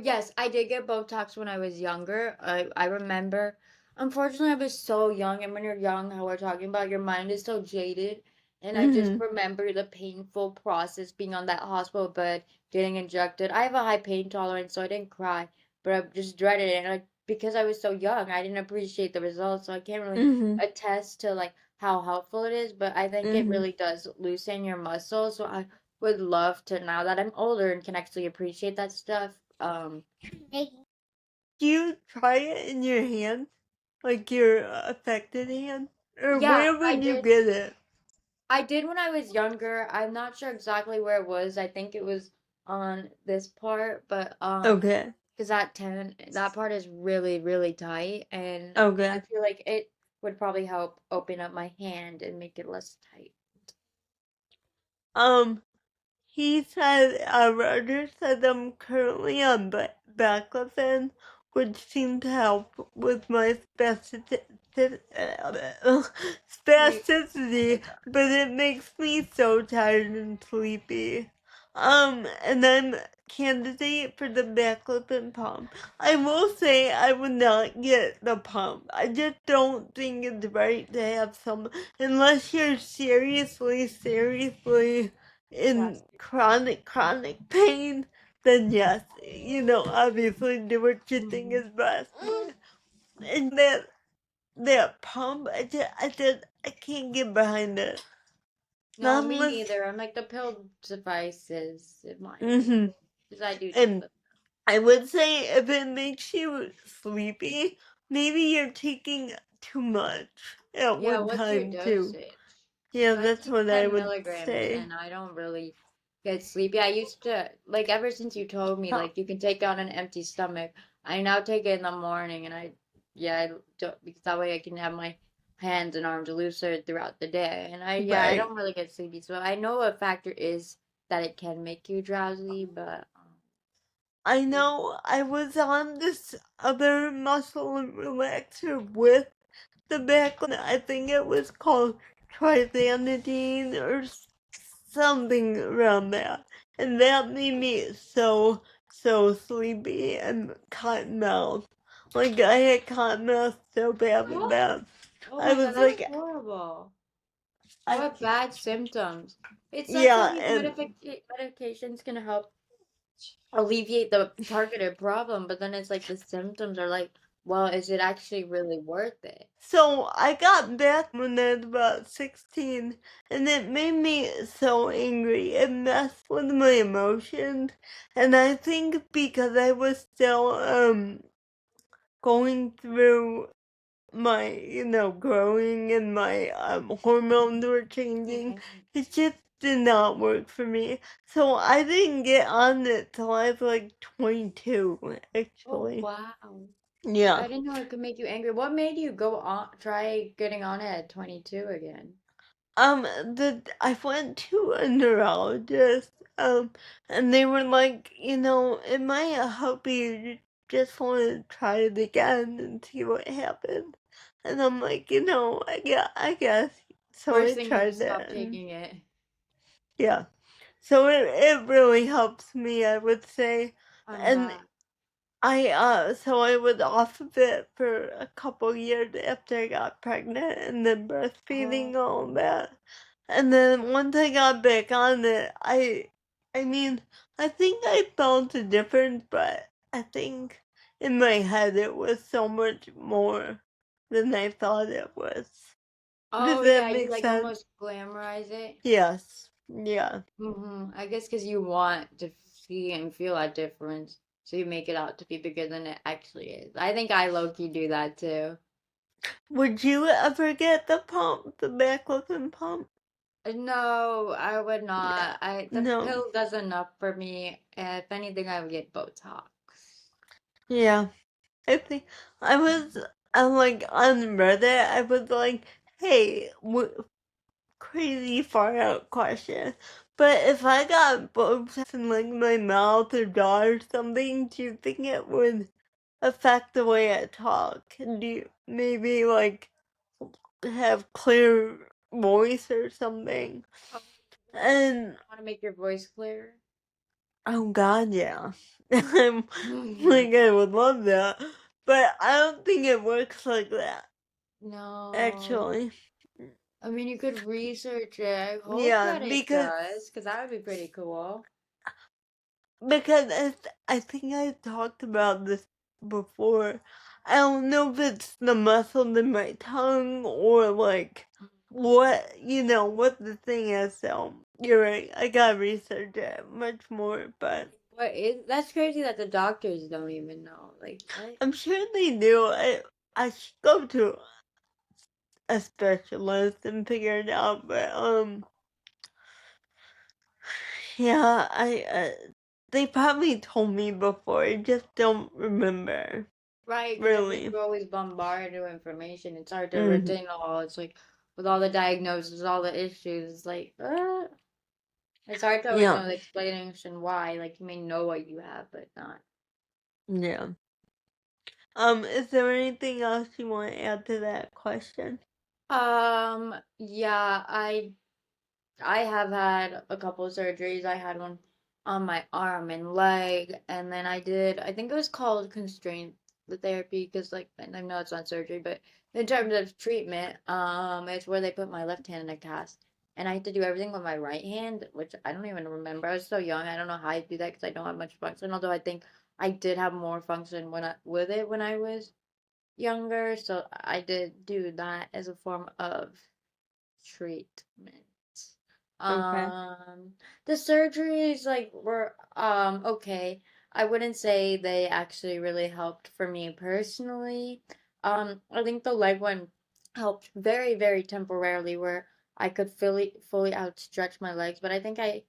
Yes, I did get Botox when I was younger. I remember. Unfortunately, I was so young, and when you're young, how we're talking about, your mind is so jaded. And I just Mm-hmm. remember the painful process being on that hospital bed, getting injected. I have a high pain tolerance, so I didn't cry, but I just dreaded it. And because I was so young, I didn't appreciate the results, so I can't really Mm-hmm. attest to like how helpful it is. But I think it Mm-hmm. really does loosen your muscles. So I would love to, now that I'm older and can actually appreciate that stuff. Do you try it in your hand? Like your affected hand? Or Yeah, where would you get it? I did when I was younger. I'm not sure exactly where it was. I think it was on this part, but Okay. because that part is really, really tight, and I Okay. feel like it would probably help open up my hand and make it less tight. Um, he said, Roger said I'm currently on baclofen, which seemed to help with my You, spasticity, but it makes me so tired and sleepy. And I'm candidate for the baclofen pump. I will say I would not get the pump. I just don't think it's right to have some, unless you're seriously in yes. chronic pain, then yes, obviously do what you think Mhm. is best. And that pump, I can't get behind it. No, Not me unless, neither. I'm like the pill devices, in my opinion, hmm because I do take and them. I would say if it makes you sleepy, maybe you're taking too much at Yeah, one what's your time too. dosage? Yeah, So I that's take what I 10 would milligrams say. and I don't really get sleepy. I used to, like, ever since you told me, like, you can take it on an empty stomach, I now take it in the morning and yeah, I don't, because that way I can have my hands and arms looser throughout the day. And I Right. don't really get sleepy. So I know a factor is that it can make you drowsy, but I it- know I was on this other muscle relaxer with the back one. I think it was called trizanidine or something around that. And that made me so sleepy and cotton mouth. Like I had cotton mouth so bad with what? that. Oh I my God, was that's like, horrible. I, What bad symptoms. It sucks when yeah, these and medications can help alleviate the targeted problem, but then it's like the symptoms are like, well, is it actually really worth it? so I got back when I was about 16, and it made me so angry. It messed with my emotions, and I think because I was still going through my growing and my hormones were changing, Mhm. it just did not work for me. So I didn't get on it till I was like 22, Oh, actually. wow. Yeah. I didn't know it could make you angry. What made you go on, try getting on it at 22 again? I went to a neurologist, and they were like, it might help you just want to try it again and see what happens. And I'm like, I guess. So I Worst thing is to tried stop that, and taking it. yeah. So it really helps me, I would say. I'm And glad. so I was off of it for a couple years after I got pregnant and then breastfeeding all Oh. that. And then once I got back on it, I mean, I think I felt a difference, but I think in my head it was so much more than I thought it was. Does Oh that yeah, you make like sense? almost glamorize it. Yes. Yeah. I guess because you want to see and feel that difference, so you make it out to be bigger than it actually is. I think I low-key do that too. Would you ever get the pump, the baclofen pump? No, I would Yeah. not. The No. pill does enough for me. If anything, I would get Botox. Yeah. I think I'm like on Reddit. I was like, hey, crazy far out question. But if I got Botox in like my mouth or jaw or something, do you think it would affect the way I talk? Do you maybe like have clear voice or something? Oh, And want to make your voice clearer? oh god, yeah. I'm like I would love that. But I don't think it works like that, No. actually. I mean, you could research it. I hope Yeah, that it does, because that would be pretty cool. because I think I talked about this before. I don't know if it's the muscle in my tongue or like what the thing is. So you're right. I gotta research it much more, but What is that's crazy that the doctors don't even know. Like, what? I'm sure they do. I should go to a specialist and figure it out. But yeah, they probably told me before. I just don't remember Right, because I think really. we're always bombarded with information. It's hard to Hmm. retain all. It's like with all the diagnoses, all the issues, it's like, it's hard to always Yeah, know the explanation why. Like, you may know what you have, but not. yeah. Is there anything else you want to add to that question? Yeah, I have had a couple of surgeries. I had one on my arm and leg, and then I think it was called constraint the therapy because like I know it's not surgery, but in terms of treatment, it's where they put my left hand in a cast, and I had to do everything with my right hand, which I don't even remember. I was so young, I don't know how I do that because I don't have much function. Although I think I did have more function with it when I was younger, so I did do that as a form of treatment. Okay. Um, the surgeries like were okay. I wouldn't say they actually really helped for me personally. I think the leg one helped very, very temporarily where I could fully outstretch my legs, but I think I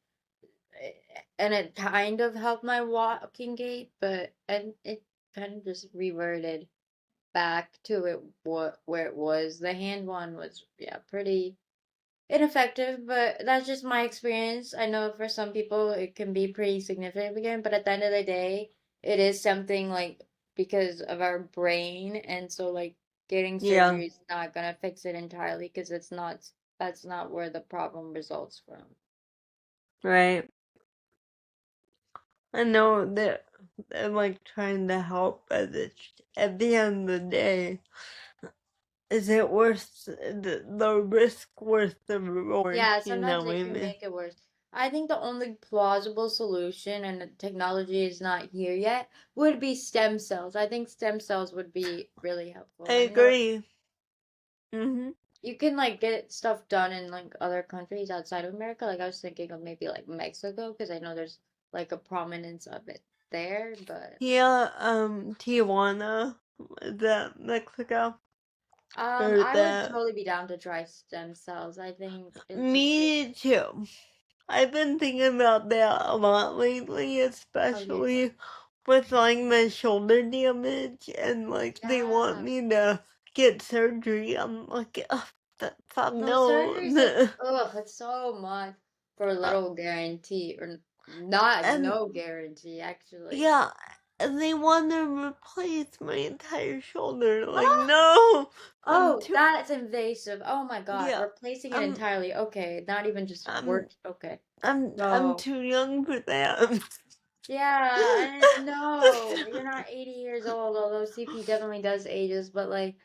and it kind of helped my walking gait, but and it kind of just reverted back to it what where it was. The hand one was yeah, pretty ineffective, but that's just my experience. I know for some people it can be pretty significant, but at the end of the day, it is something like because of our brain, and so like getting Yeah, surgery is not gonna fix it entirely because that's not where the problem results from. right. I know that they're like trying to help, but at the end of the day, is it worth the risk worth the reward? Yeah, You sometimes know what it I can mean? make it worse. I think the only plausible solution, and the technology is not here yet, would be stem cells. I think stem cells would be really I helpful. I know agree. Mhm. you can like get stuff done in like other countries outside of America. Like I was thinking of maybe like Mexico because I know there's like a prominence of it there, but Yeah. Tijuana, the Mexico, or I would the. totally be down to try stem cells. I think it's a great. Me too. I've been thinking about that a lot lately, Okay. especially with like my shoulder damage, and like they want Yeah. me to get surgery. I'm like, fuck No, no. surgery is like, ugh, it's so much for Uh, little guarantee or not and no guarantee actually. yeah, and they want to replace my entire shoulder. Like, Ah! no, I'm Oh, too. that's invasive. Oh my God, Yeah, replacing it I'm, entirely. Okay, not even just I'm, work. Okay. I'm No. too young for that. Yeah, and no, you're not 80 years old, although CP definitely does ages, but like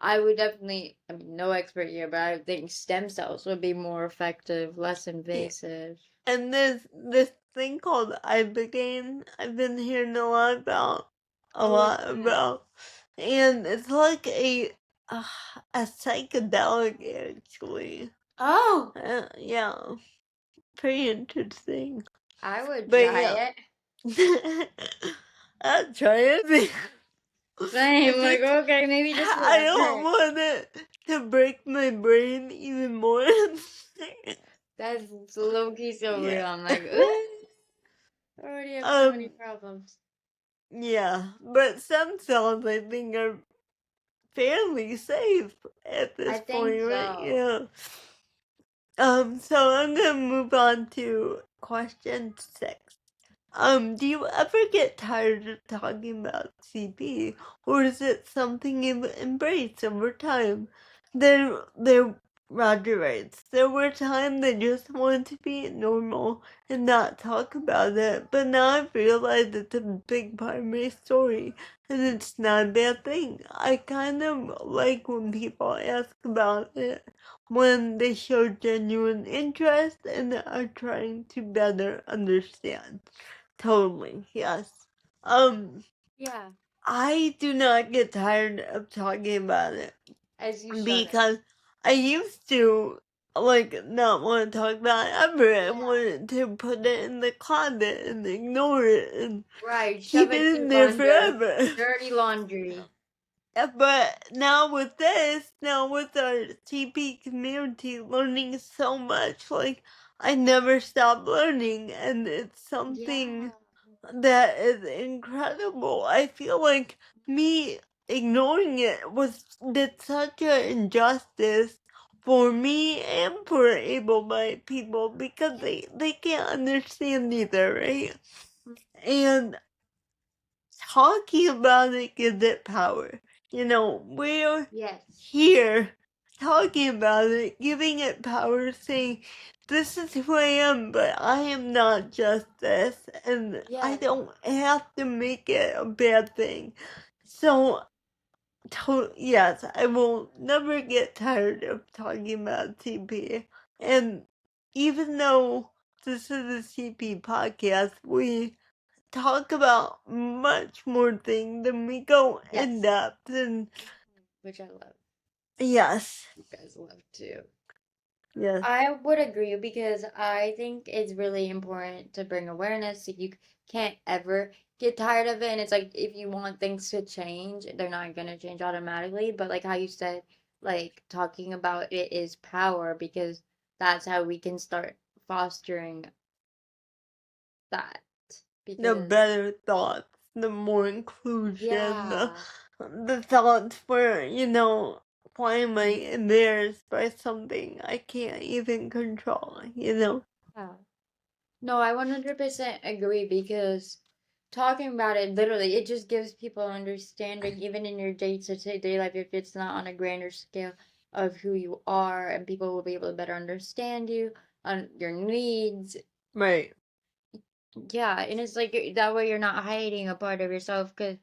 I would definitely, I mean, no expert here, but I think stem cells would be more effective, less Yeah. invasive. And this thing called ibogaine, I've been hearing a Oh, what's lot that? about, and it's like uh, a psychedelic actually. Oh, Yeah, pretty interesting. I would But try yeah, it. I'll try it. I Same, like, just okay, maybe just for I don't effort. want it to break my brain even more. That's low-key so Yeah. real. I'm like, ugh, I already have so many um. problems. Yeah, but some cells I think are fairly safe at I this think point, right? so. Yeah. So I'm gonna move on to question 6. Do you ever get tired of talking about CP, or is it something you embrace over time? There, Roger writes, there were times I just wanted to be normal and not talk about it, but now I've realized it's a big part of my story, and it's not a bad thing. I kind of like when people ask about it, when they show genuine interest and are trying to better understand. Totally, yes. Um, Yeah, I do not get tired of talking about it as you shouldn't. because I used to like not want to talk about it ever. I Yeah. wanted to put it in the closet and ignore it and Right, shove keep it it to in there under forever. dirty laundry. But now with this, now with our TP community learning so much, like I never stop learning, and it's something Yeah. that is incredible. I feel like me ignoring it did such an injustice for me and for able-bodied people because Yeah. they can't understand either, right? And talking about it gives it power. You know, we're Yes. here talking about it, giving it power, saying, this is who I am, but I am not just this, and I Yes. don't have to make it a bad thing. So, yes, I will never get tired of talking about TP. And even though this is a CP podcast, we talk about much more things and we go in Yes. depth and Which I love. yes, You guys love too. yes, I would agree because I think it's really important to bring awareness. So you can't ever get tired of it. And it's like if you want things to change, they're not gonna change automatically. But like how you said, like talking about it is power because that's how we can start fostering that. the Because better thoughts, the more inclusion, yeah, the thoughts for, why am I embarrassed by something I can't even control, you know? Yeah. No, I 100% agree because talking about it literally, it just gives people understanding, even in your day-to-day life, if it's not on a grander scale of who you are, and people will be able to better understand you, on your needs. Right. Yeah, and it's like that way you're not hiding a part of yourself because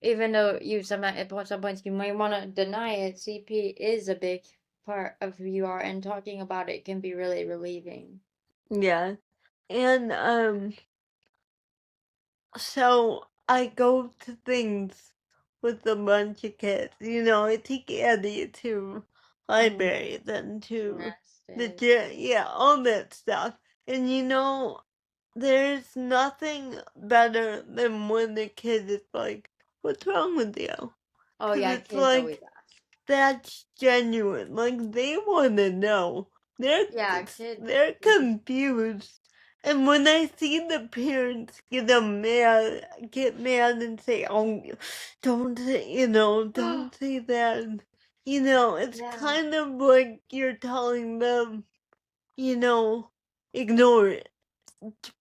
even though you sometimes at some points you might want to deny it, CP is a big part of who you are, and talking about it can be really relieving. Yeah. And so I go to things with a bunch of kids. You know, I take Eddie to Mm, library, then to the gymnastics. gym, yeah, all that stuff. And you know, there's nothing better than when the kid is like, "What's wrong with you?" Oh Because yeah, it's kids always like, ask. that's genuine. Like they want to know. Yeah, kids. They're They just confused. And when I see the parents get mad and say, "Oh, don't say, don't say that." You know, it's yeah. kind of like you're telling them, you know, ignore it,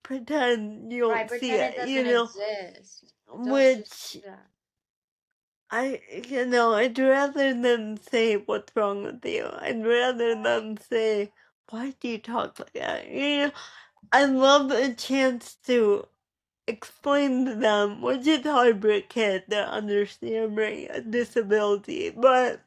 pretend you Right, don't see pretend it it. doesn't exist. Don't just Which do that. I'd rather them say what's wrong with you. I'd rather them say, why do you talk like that? I love a chance to explain to them, which is hard for a kid to understand, right? A disability, but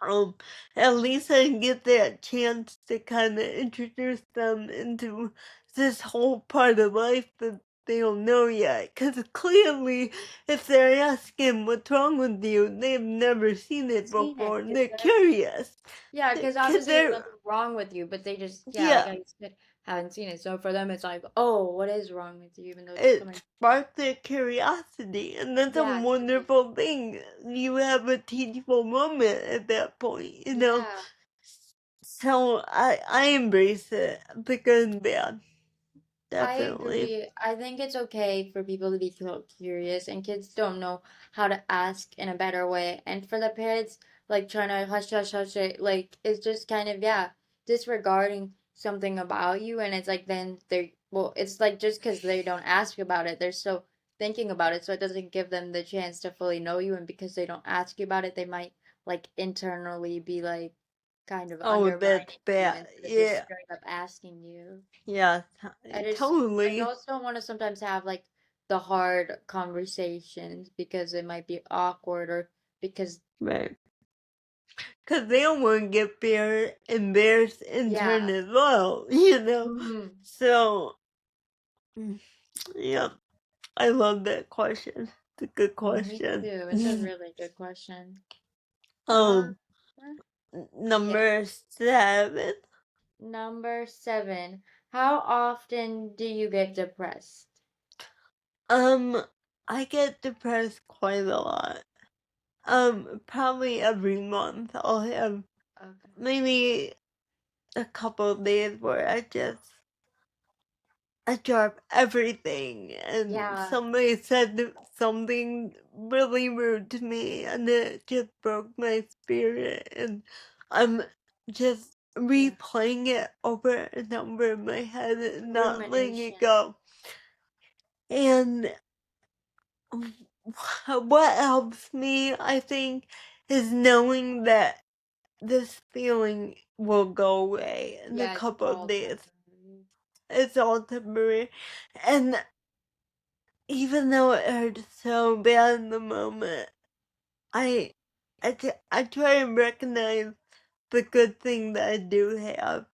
um, at least I get that chance to kind of introduce them into this whole part of life that they don't know yet. Because clearly, if they're asking what's wrong with you, they've never seen it Seen it, before and they're exactly. curious. Yeah, because Because obviously there's they're, nothing wrong with you, but they just, yeah, like yeah, I said, haven't seen it. So for them, it's like, oh, what is wrong with you? Even though it's it coming, sparked their curiosity. And that's a yeah, curious. wonderful thing. You have a teachable moment at that point, you know? Yeah, So I embrace it, the good and bad, I definitely. agree. I think it's okay for people to be curious, and kids don't know how to ask in a better way. And for the parents, like trying to hush, hush, hush it, like it's just kind of, yeah, disregarding something about you. And it's like then they're, well, it's like just because they don't ask about it, they're still thinking about it. So it doesn't give them the chance to fully know you. And because they don't ask you about it, they might like internally be like kind of Oh, that's undermining you bad. instead of just Yeah, straight up asking you. yeah, I totally. just don't want to sometimes have like the hard conversations because it might be awkward or because Right. Because they don't want to get embarrassed in turn yeah. as well, you know? Hmm. So, mm, yeah, I love that question. It's a good Me question. too. It's a really good question. Uh, um, yeah. number 7. Number 7. How often do you get depressed? Um, I get depressed quite a lot. Probably every month I'll have Okay. maybe a couple of days where I drop everything and Yeah. somebody said something really rude to me and it just broke my spirit and I'm just Yeah. replaying it over and over in my head and not letting it Rumination. go. And what helps me, I think, is knowing that this feeling will go away in a Yeah, it's couple of all days. temporary. It's all temporary. And even though it hurts so bad in the moment, I, I try and recognize the good thing that I do have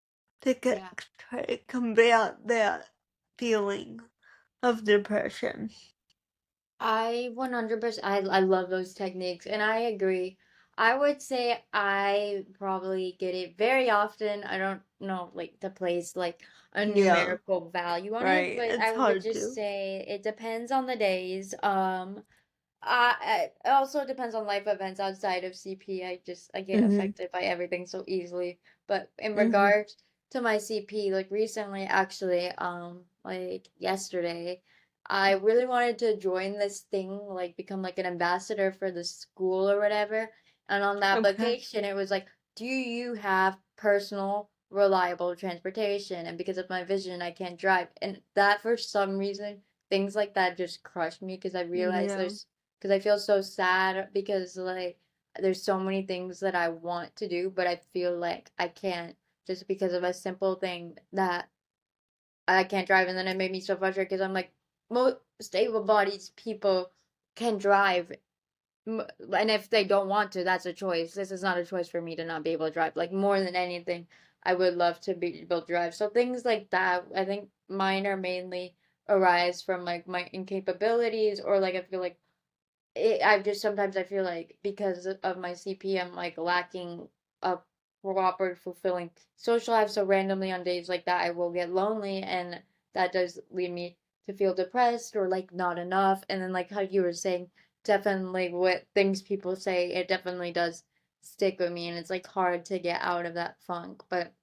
to Yeah. try to combat that feeling of depression. I 100%, I love those techniques and I agree. I would say I probably get it very often. I don't know like to place like a Yeah, numerical value on it, right. but It's I would hard just to. say it depends on the days. It also depends on life events outside of CP. I get Hmm. affected by everything so easily. But in Hmm. regards to my CP, like recently, actually, like yesterday, I really wanted to join this thing, like become like an ambassador for the school or whatever. And on the Okay. application, it was like, do you have personal, reliable transportation? And because of my vision, I can't drive. And that, for some reason, things like that just crushed me because I realized Yeah. because I feel so sad because, like, there's so many things that I want to do, but I feel like I can't just because of a simple thing that I can't drive. And then it made me so frustrated because I'm like, most able-bodied people can drive, and if they don't want to, that's a choice. This is not a choice for me to not be able to drive. Like, more than anything, I would love to be able to drive. So things like that, I think mine are mainly arise from like my incapabilities, or like I feel like I just sometimes I feel like because of my CP, I'm like lacking a proper fulfilling social life. So randomly on days like that, I will get lonely, and that does lead me to feel depressed or like not enough. And then like how you were saying, definitely what things people say, it definitely does stick with me, and it's like hard to get out of that funk. But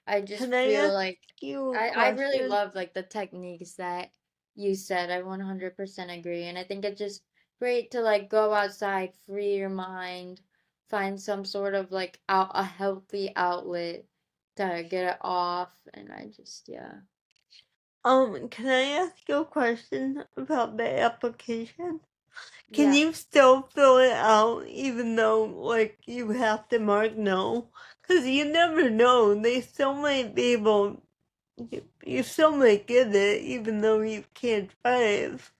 I just Can I feel ask like you a I really question? love like the techniques that you said. I 100% agree. And I think it's just great to like go outside, free your mind, find some sort of like a healthy outlet to get it off. And I just, yeah. Can I ask you a question about the application? Can Yeah. you still fill it out even though, like, you have to mark no? Because you never know. They still might be able, you still might get it even though you can't drive.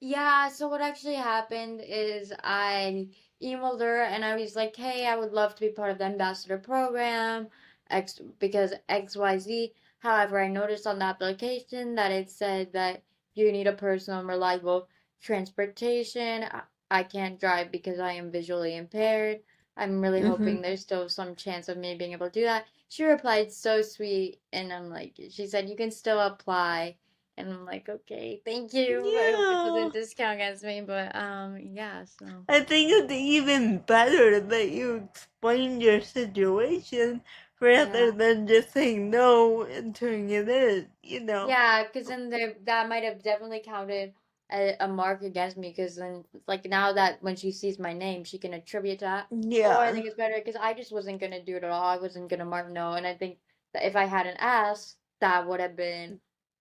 Yeah, so what actually happened is I emailed her and I was like, "Hey, I would love to be part of the ambassador program, X because XYZ." However, I noticed on the application that it said that you need a personal and reliable transportation. I can't drive because I am visually impaired. I'm really Mm-hmm. hoping there's still some chance of me being able to do that. She replied so sweet, and I'm like, she said, "You can still apply." And I'm like, okay, thank you. I hope it Yeah. doesn't discount against me, but yeah, so I think it's even better that you explain your situation rather yeah. than just saying no and turning it in, you know? Yeah, because then that might have definitely counted a mark against me, because then like now that when she sees my name, she can attribute that. Or I Yeah. think it's better because I just wasn't gonna do it at all. I wasn't gonna mark no, and I think that if I hadn't asked, that would have been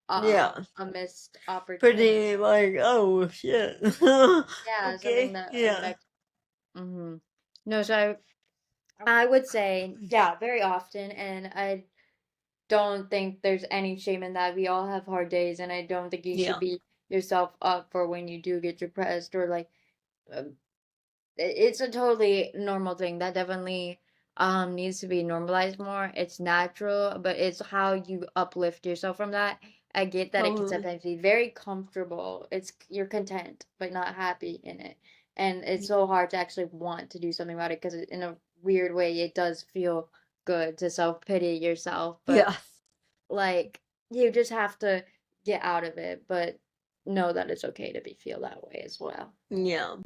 Yeah. a missed opportunity. Pretty like, oh shit. Yeah, something Okay. that I would Yeah. actually. No, so I would say, yeah, very often, and I don't think there's any shame in that. We all have hard days, and I don't think you should Yeah. beat yourself up for when you do get depressed or like um, it's a totally normal thing that definitely needs to be normalized more. It's natural, but it's how you uplift yourself from that. I get that it can Totally. sometimes be very comfortable. It's you're content but not happy in it. And it's so hard to actually want to do something about it because in a weird way it does feel good to self-pity yourself, but Yes. like you just have to get out of it, but know that it's okay to be feel that way as well. Yeah.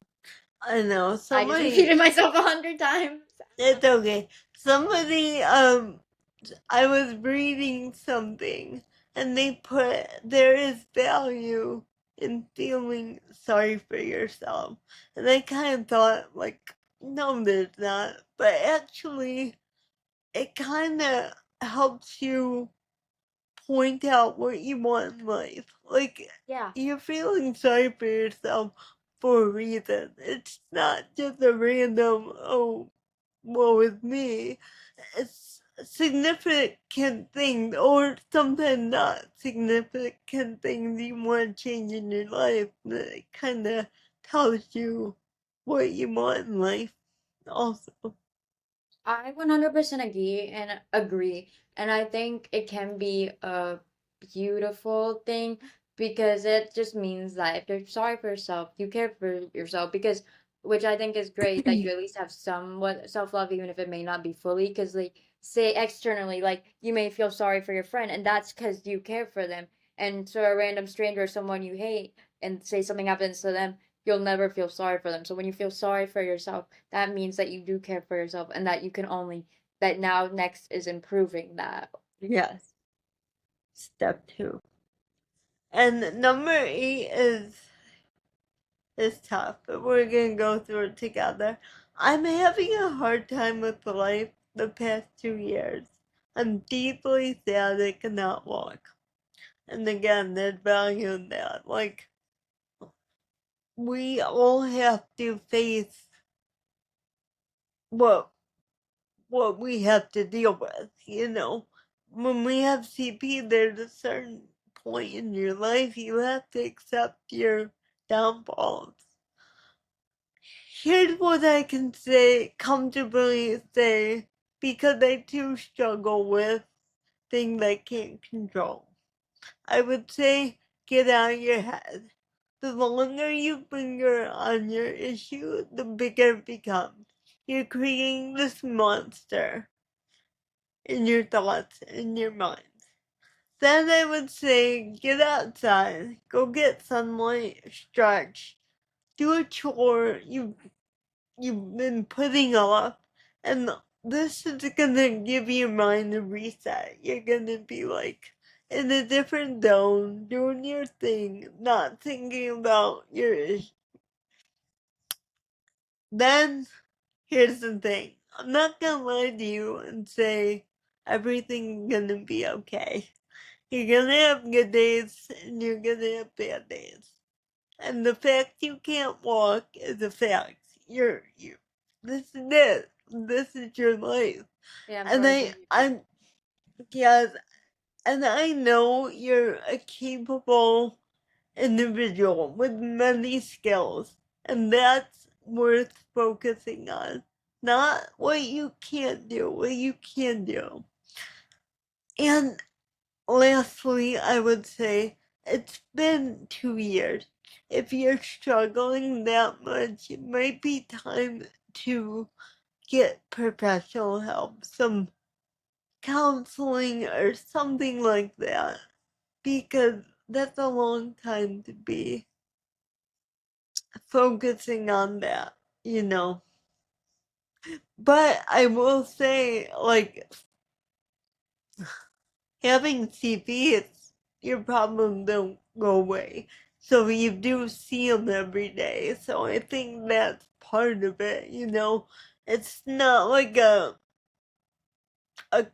I know. I just Somebody, repeated myself 100 times. it's okay. Somebody, I was reading something and they put there is value in feeling sorry for yourself. And I kind of thought, like, no, there's not. But actually, it kind of helps you point out what you want in life. Like, Yeah. you're feeling sorry for yourself for a reason. It's not just a random, oh, woe is me. It's significant things, or sometimes not significant things you want to change in your life. That it kind of tells you what you want in life, also. I 100% agree, and I think it can be a beautiful thing because it just means that if you're sorry for yourself, you care for yourself, because which I think is great that you at least have somewhat self-love, even if it may not be fully, because like say externally, like you may feel sorry for your friend, and that's because you care for them, and so a random stranger, someone you hate, and say something happens to them, you'll never feel sorry for them. So when you feel sorry for yourself, that means that you do care for yourself, and that you can only that now next is improving that. Yes. Step two. And number eight is tough, but we're gonna go through it together. I'm having a hard time with life the past 2 years. I'm deeply sad I cannot walk. And again, there's value in that. Like, we all have to face what what we have to deal with, you know. When we have CP, there's a certain point in your life you have to accept your downfalls. Here's what I can say, comfortably say, because I too struggle with things I can't control. I would say get out of your head. The longer you linger on your issue, the bigger it becomes. You're creating this monster in your thoughts, in your mind. Then I would say get outside, go get sunlight, stretch, do a chore you've been putting off, and this is gonna give your mind a reset. You're gonna be like in a different zone, doing your thing, not thinking about your issue. Then here's the thing. I'm not gonna lie to you and say everything's gonna be okay. You're gonna have good days and you're gonna have bad days. And the fact you can't walk is a fact. You this is it. This is your life. Yeah, I'm And sorry to hear that. I'm yes, and I know you're a capable individual with many skills, and that's worth focusing on. Not what you can't do, what you can do. And lastly, I would say it's been 2 years. If you're struggling that much, it might be time to get professional help, some counseling or something like that, because that's a long time to be focusing on that, you know. But I will say, like, having CP, your problem don't go away. So you do see them every day. So I think that's part of it, you know. It's not like a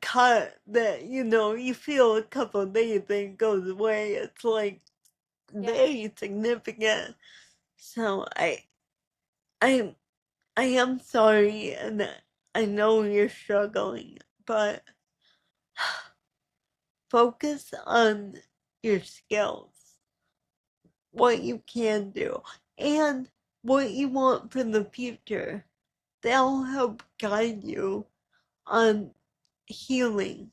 cut that, you know, you feel a couple of days and it goes away. It's like Yeah. very significant. So I I am sorry and I know you're struggling, but focus on your skills, what you can do, and what you want for the future. They'll help guide you on healing.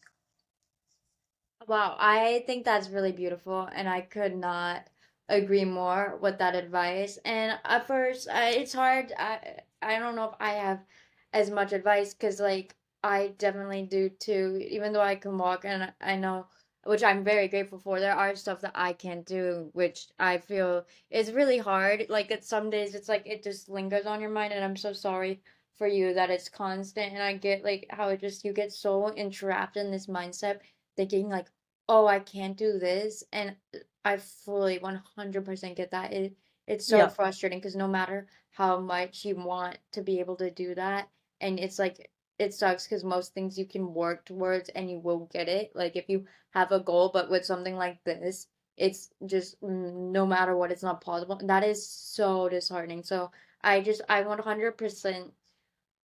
Wow, I think that's really beautiful, and I could not agree more with that advice. And at first, it's hard. I don't know if I have as much advice because like I definitely do too. Even though I can walk, and I know, which I'm very grateful for. There are stuff that I can't do, which I feel is really hard. Like it's some days it's like it just lingers on your mind, and I'm so sorry for you that it's constant. And I get like how it just you get so entrapped in this mindset thinking like, oh, I can't do this. And I fully 100% get that. It's so Yeah. frustrating because no matter how much you want to be able to do that, and it's like it sucks because most things you can work towards and you will get it. Like if you have a goal, but with something like this, it's just no matter what, it's not possible. And that is so disheartening. So I 100%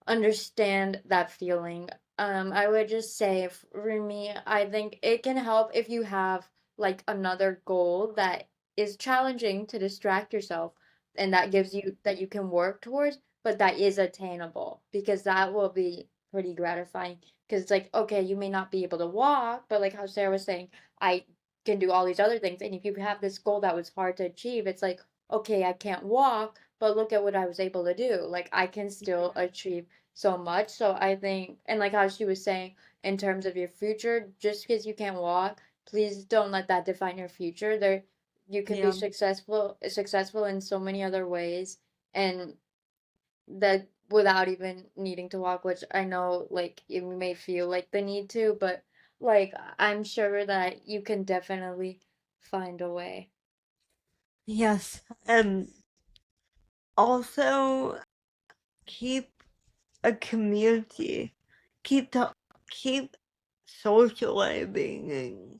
understand that feeling. I would just say for me, I think it can help if you have like another goal that is challenging to distract yourself and that gives you that you can work towards, but that is attainable because that will be pretty gratifying. Because it's like, okay, you may not be able to walk, but like how Sarah was saying, I can do all these other things. And if you have this goal that was hard to achieve, it's like, okay, I can't walk, but look at what I was able to do. Like I can still achieve so much. So I think, and like how she was saying, in terms of your future, just because you can't walk, please don't let that define your future. There, you can be Yeah. successful in so many other ways, and that without even needing to walk, which I know, like you may feel like the need to, but like I'm sure that you can definitely find a way. Yes. And also keep a community. Keep keep socializing and Mhm.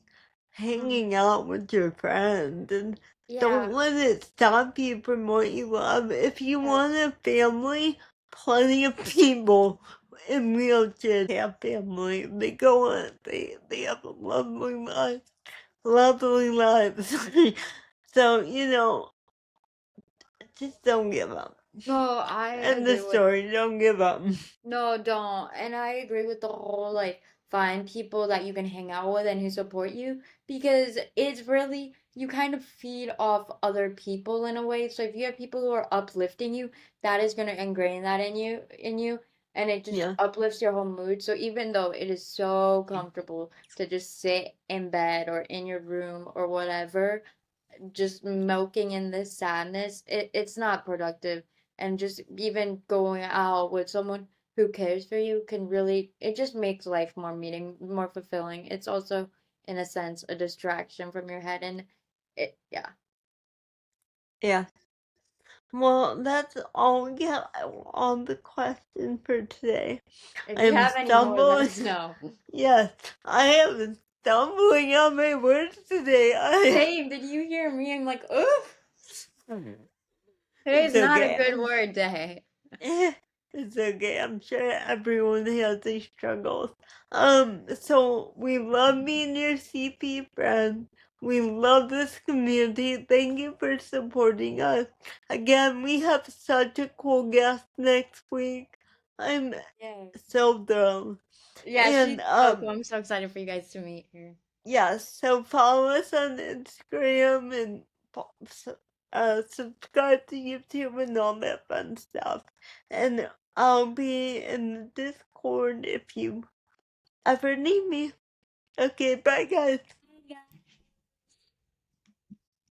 hanging out with your friends, and don't Yeah. let it stop you from what you love. If you Yes. want a family, plenty of people in wheelchairs have family. They go on, they have a lovely lives. So, just don't give up. No, I End the agree with. story, don't give up. No, don't. And I agree with the whole like find people that you can hang out with and who support you because it's really you kind of feed off other people in a way. So if you have people who are uplifting you, that is going to ingrain that in you and it just Yeah. uplifts your whole mood. So even though it is so comfortable to just sit in bed or in your room or whatever, just milking in this sadness, it's not productive. And just even going out with someone who cares for you can really, it just makes life more fulfilling. It's also, in a sense, a distraction from your head. And yeah. Yeah. Well, that's all we got on the question for today. If you I'm have any more, let stumbling. us know. Yes, I am stumbling on my words today. Same. Did you hear me? I'm like, oof. It's Today's not a okay. good word day. It's okay. I'm sure everyone has these struggles. So we love being your CP friend. We love this community. Thank you for supporting us. Again, we have such a cool guest next week. I'm Yay. so thrilled. Yeah, she's And so cool. I'm so excited for you guys to meet her. yes, so follow us on Instagram and subscribe to YouTube and all that fun stuff. And I'll be in the Discord if you ever need me. Okay, bye guys.